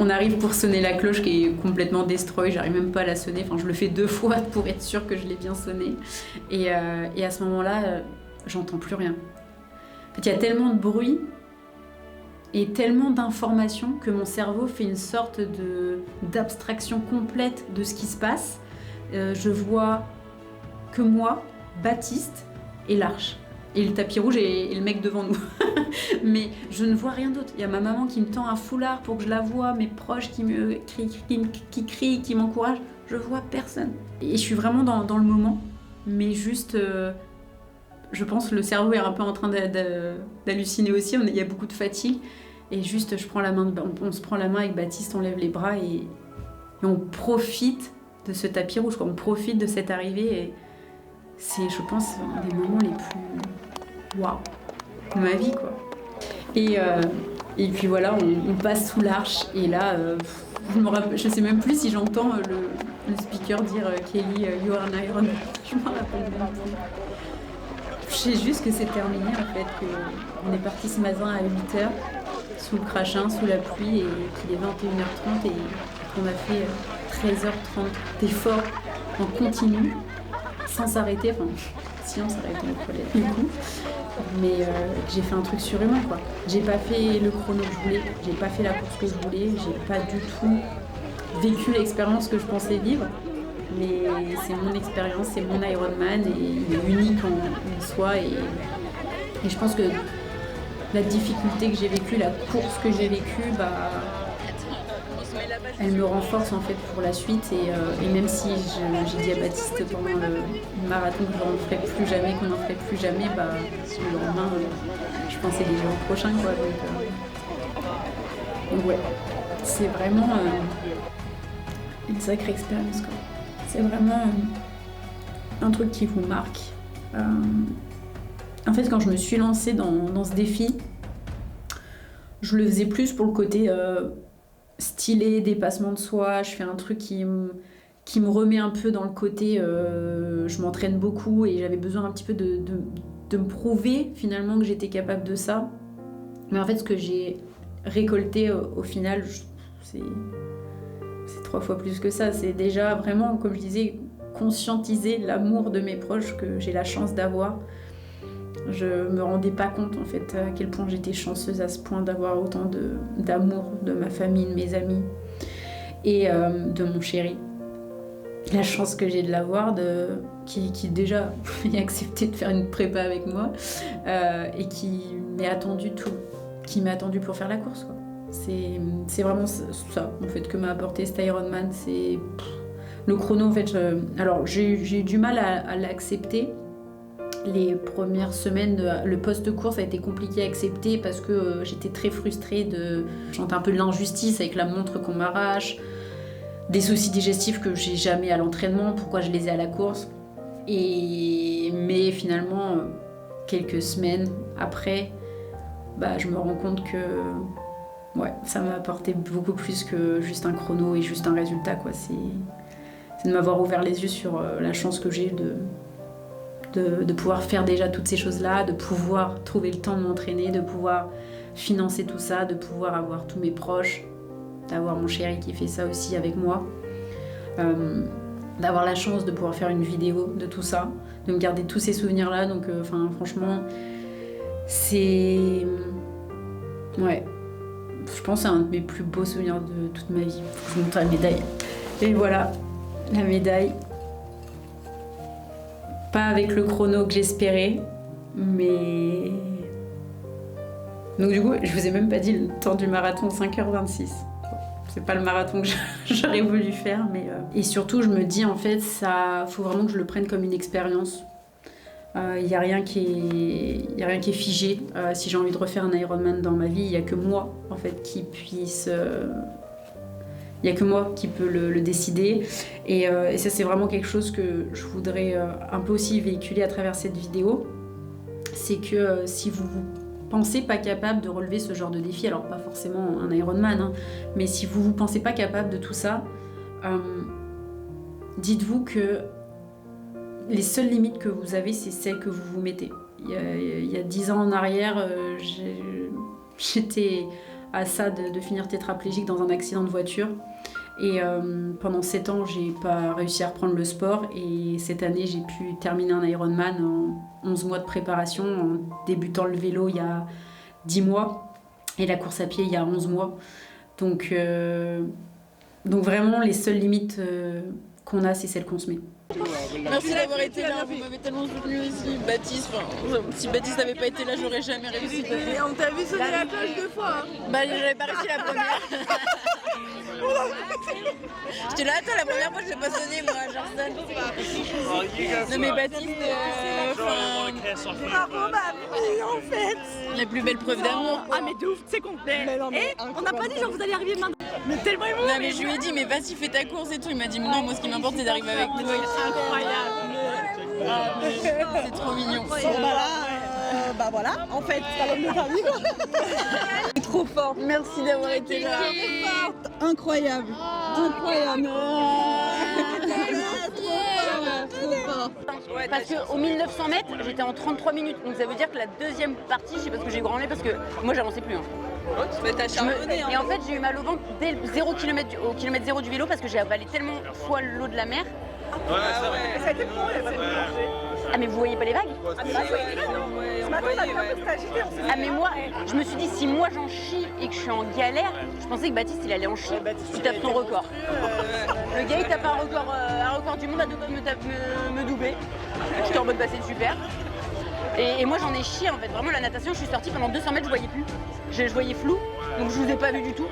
On arrive pour sonner la cloche qui est complètement destroy, j'arrive même pas à la sonner, enfin je le fais 2 fois pour être sûre que je l'ai bien sonnée. Et à ce moment-là, j'entends plus rien. En fait, il y a tellement de bruit et tellement d'informations que mon cerveau fait une sorte d'abstraction complète de ce qui se passe. Je vois que moi, Baptiste et l'arche. Et le tapis rouge et le mec devant nous. Mais je ne vois rien d'autre. Il y a ma maman qui me tend un foulard pour que je la voie, mes proches qui me crient, qui m'encouragent. Je vois personne. Et je suis vraiment dans le moment. Mais juste, je pense que le cerveau est un peu en train d'halluciner aussi. Il y a beaucoup de fatigue. Et juste, on se prend la main avec Baptiste, on lève les bras et on profite de ce tapis rouge, quoi. On profite de cette arrivée. Et c'est, je pense, un des moments les plus waouh de ma vie, quoi. Et puis voilà, on passe sous l'arche et là, je sais même plus si j'entends le speaker dire Kelly, you are an Iron Man. Je me rappelle même plus. Je sais juste que c'est terminé en fait, qu'on est parti ce matin à 8h sous le crachin, sous la pluie et qu'il est 21h30 et qu'on a fait 13h30 d'efforts en continu. Sans s'arrêter, enfin, si on s'arrêtait aux toilettes du coup, mais j'ai fait un truc surhumain, quoi. J'ai pas fait le chrono que je voulais, j'ai pas fait la course que je voulais, j'ai pas du tout vécu l'expérience que je pensais vivre, mais c'est mon expérience, c'est mon Ironman et il est unique en soi et je pense que la difficulté que j'ai vécue, la course que j'ai vécue, elle me renforce en fait pour la suite et même si j'ai dit à Baptiste pendant le marathon que j'en ferai plus jamais, qu'on n'en ferait plus jamais, le lendemain je pensais déjà au prochain, quoi. Donc ouais, c'est vraiment une sacrée expérience, quoi. C'est vraiment un truc qui vous marque. En fait, quand je me suis lancée dans ce défi, je le faisais plus pour le côté stylé, dépassement de soi. Je fais un truc qui me remet un peu dans le côté je m'entraîne beaucoup et j'avais besoin un petit peu de me prouver finalement que j'étais capable de ça. Mais en fait, ce que j'ai récolté au final, c'est 3 fois plus que ça. C'est déjà vraiment, comme je disais, conscientiser l'amour de mes proches que j'ai la chance d'avoir. Je me rendais pas compte en fait à quel point j'étais chanceuse à ce point d'avoir autant d'amour de ma famille, de mes amis et de mon chéri. La chance que j'ai de l'avoir, qui déjà a accepté de faire une prépa avec moi et qui m'a attendu pour faire la course, quoi. C'est vraiment ça en fait que m'a apporté cet Ironman. C'est le chrono en fait. Alors j'ai eu du mal à l'accepter. Les premières semaines, le post-course a été compliqué à accepter parce que j'étais très frustrée je sentais un peu de l'injustice avec la montre qu'on m'arrache, des soucis digestifs que j'ai jamais à l'entraînement, pourquoi je les ai à la course. Mais finalement, quelques semaines après, je me rends compte que ça m'a apporté beaucoup plus que juste un chrono et juste un résultat, quoi. C'est de m'avoir ouvert les yeux sur la chance que j'ai de pouvoir faire déjà toutes ces choses-là, de pouvoir trouver le temps de m'entraîner, de pouvoir financer tout ça, de pouvoir avoir tous mes proches, d'avoir mon chéri qui fait ça aussi avec moi, d'avoir la chance de pouvoir faire une vidéo de tout ça, de me garder tous ces souvenirs-là. Donc franchement, c'est... Ouais, je pense que c'est un de mes plus beaux souvenirs de toute ma vie. Je vous montre la médaille. Et voilà, la médaille. Pas avec le chrono que j'espérais, mais... Donc du coup, je vous ai même pas dit le temps du marathon, 5h26. C'est pas le marathon que j'aurais voulu faire, mais... Et surtout, je me dis, en fait, faut vraiment que je le prenne comme une expérience. Il n'y a rien qui est figé. Si j'ai envie de refaire un Ironman dans ma vie, il n'y a que moi, en fait, qui puisse... Il n'y a que moi qui peux le décider. Et ça, c'est vraiment quelque chose que je voudrais un peu aussi véhiculer à travers cette vidéo. C'est que si vous vous pensez pas capable de relever ce genre de défi, alors pas forcément un Ironman, hein, mais si vous vous pensez pas capable de tout ça, dites-vous que les seules limites que vous avez, c'est celles que vous vous mettez. Il y a 10 ans en arrière, j'étais à ça de finir tétraplégique dans un accident de voiture. Et pendant 7 ans, j'ai pas réussi à reprendre le sport. Et cette année, j'ai pu terminer un Ironman en 11 mois de préparation, en débutant le vélo il y a 10 mois et la course à pied il y a 11 mois. Donc vraiment, les seules limites qu'on a, c'est celles qu'on se met. Merci d'avoir été là, vous m'avez tellement soutenu aussi. Baptiste, si Baptiste n'avait pas été là, j'aurais jamais réussi. Et on t'a vu sonner la cloche 2 fois. J'avais pas réussi la première. J'étais là, attends, la première fois je l'ai pas sonné moi, genre ça. Non mais Baptiste, Bravo mamie, en fait. La plus belle preuve d'amour. Ah mais de ouf, c'est complet. Et on n'a pas dit genre vous allez arriver maintenant. Mais tellement émouvant. Non mais je lui ai dit mais vas-y fais ta course et tout. Il m'a dit non, moi ce qui m'importe c'est d'arriver avec toi. Incroyable. C'est trop mignon. Voilà, en fait, ça va me famille quoi. C'est trop fort. Merci d'avoir été là. Incroyable. Incroyable. Parce qu'au 1900 mètres, j'étais en 33 minutes. Donc ça veut dire que la deuxième partie, je sais pas ce que j'ai branlé parce que moi j'avançais plus. Hein. T'as charbonné. Et en fait, j'ai eu mal au ventre dès le 0 km au kilomètre 0 du vélo parce que j'ai avalé tellement fois l'eau de la mer. Ouais. Ça a été bon, il y a pas de danger. Ah mais vous voyez pas les vagues? Ce matin, on a vu un peu agité. Ah mais moi, je me suis dit si moi j'en chie et que je suis en galère, je pensais que Baptiste il allait en chier. Tu tapes ton record. Le gars il tape un record du monde à 2 coups de me doubler. J'étais en mode c'est super. Et moi j'en ai chié en fait, vraiment la natation, je suis sortie pendant 200 mètres, je voyais plus. Je voyais flou, donc je vous ai pas vu du tout.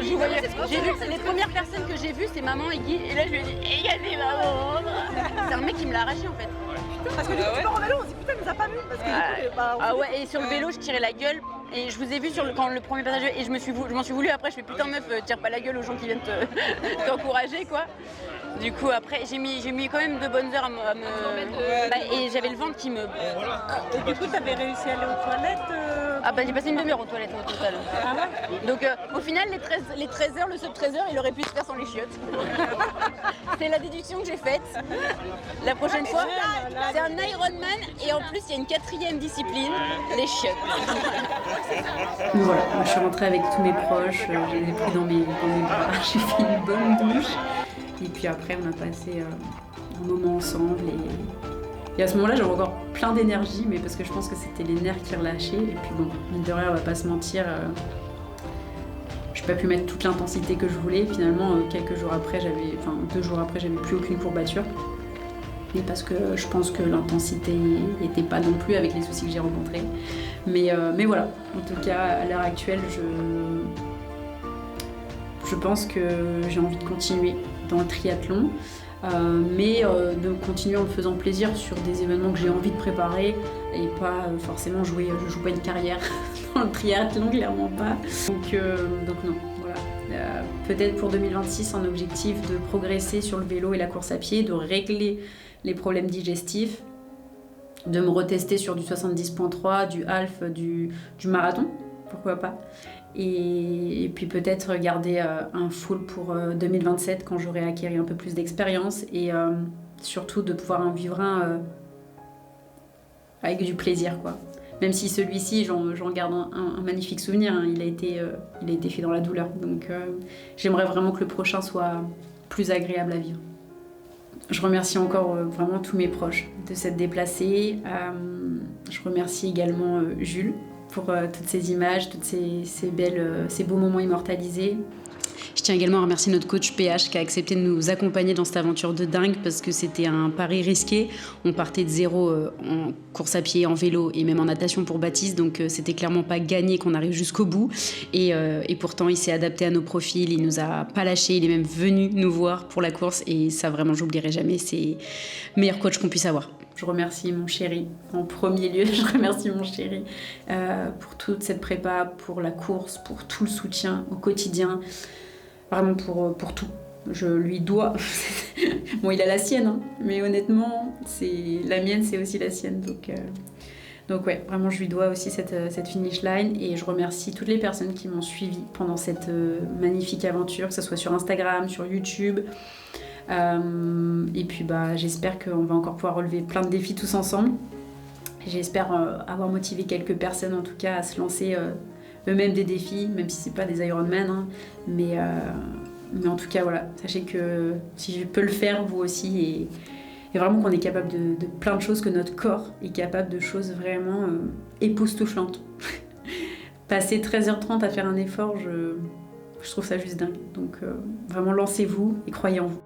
J'ai vu les premières personnes que j'ai vues, c'est maman et Guy, et là je lui ai dit « Regardez maman !» C'est un mec qui me l'a arraché en fait. Parce que du coup tu pars en vélo, on se dit putain il nous a pas vu. Ah ouais, et sur le vélo je tirais la gueule, et je vous ai vu quand le premier passage, et je m'en suis voulu après, je fais putain meuf, tire pas la gueule aux gens qui viennent t'encourager quoi. Du coup après j'ai mis quand même de bonnes heures à me... et j'avais le ventre qui me... Et du coup t'avais réussi à aller aux toilettes Ah bah j'ai passé une demi-heure aux toilettes au total. Donc au final les 13 heures, le sub 13 heures, il aurait pu se faire sans les chiottes. C'est la déduction que j'ai faite. La prochaine fois, c'est un Ironman et en plus il y a une 4e discipline, les chiottes. Donc voilà, moi, je suis rentrée avec tous mes proches, je les ai pris dans mes bras, j'ai fait une bonne douche. Et puis après on a passé un moment ensemble et à ce moment-là j'avais encore plein d'énergie, mais parce que je pense que c'était les nerfs qui relâchaient. Et puis bon, mine de rien, on va pas se mentir, j'ai pas pu mettre toute l'intensité que je voulais. Finalement, 2 jours après, j'avais plus aucune courbature. Et parce que je pense que l'intensité n'était pas non plus avec les soucis que j'ai rencontrés. Mais voilà, en tout cas, à l'heure actuelle, je pense que j'ai envie de continuer dans le triathlon. Mais de continuer en me faisant plaisir sur des événements que j'ai envie de préparer et pas forcément jouer, je joue pas une carrière dans le triathlon, clairement pas. Donc non, voilà. Peut-être pour 2026 un objectif de progresser sur le vélo et la course à pied, de régler les problèmes digestifs, de me retester sur du 70.3, du half, du marathon, pourquoi pas. Et puis peut-être garder un full pour 2027 quand j'aurai acquis un peu plus d'expérience et surtout de pouvoir en vivre un avec du plaisir, quoi. Même si celui-ci, j'en garde un magnifique souvenir, hein. Il a été fait dans la douleur. Donc j'aimerais vraiment que le prochain soit plus agréable à vivre. Je remercie encore vraiment tous mes proches de s'être déplacés. Je remercie également Jules pour toutes ces images, toutes ces beaux moments immortalisés. Je tiens également à remercier notre coach PH qui a accepté de nous accompagner dans cette aventure de dingue parce que c'était un pari risqué. On partait de zéro en course à pied, en vélo et même en natation pour Baptiste, donc c'était clairement pas gagné qu'on arrive jusqu'au bout. Et pourtant, il s'est adapté à nos profils, il nous a pas lâchés, il est même venu nous voir pour la course et ça vraiment, j'oublierai jamais, c'est le meilleur coach qu'on puisse avoir. Je remercie mon chéri, en premier lieu, je remercie mon chéri pour toute cette prépa, pour la course, pour tout le soutien au quotidien. Vraiment pour tout. Je lui dois. Bon, il a la sienne, hein, mais honnêtement, la mienne, c'est aussi la sienne. Donc ouais, vraiment, je lui dois aussi cette finish line. Et je remercie toutes les personnes qui m'ont suivie pendant cette magnifique aventure, que ce soit sur Instagram, sur YouTube. Et puis j'espère qu'on va encore pouvoir relever plein de défis tous ensemble. J'espère avoir motivé quelques personnes, en tout cas, à se lancer eux-mêmes des défis, même si c'est pas des Ironman, hein, mais en tout cas voilà, sachez que si je peux le faire, vous aussi, et vraiment qu'on est capable de plein de choses, que notre corps est capable de choses vraiment époustouflantes. Passer 13h30 à faire un effort, je trouve ça juste dingue. Donc vraiment lancez-vous et croyez en vous.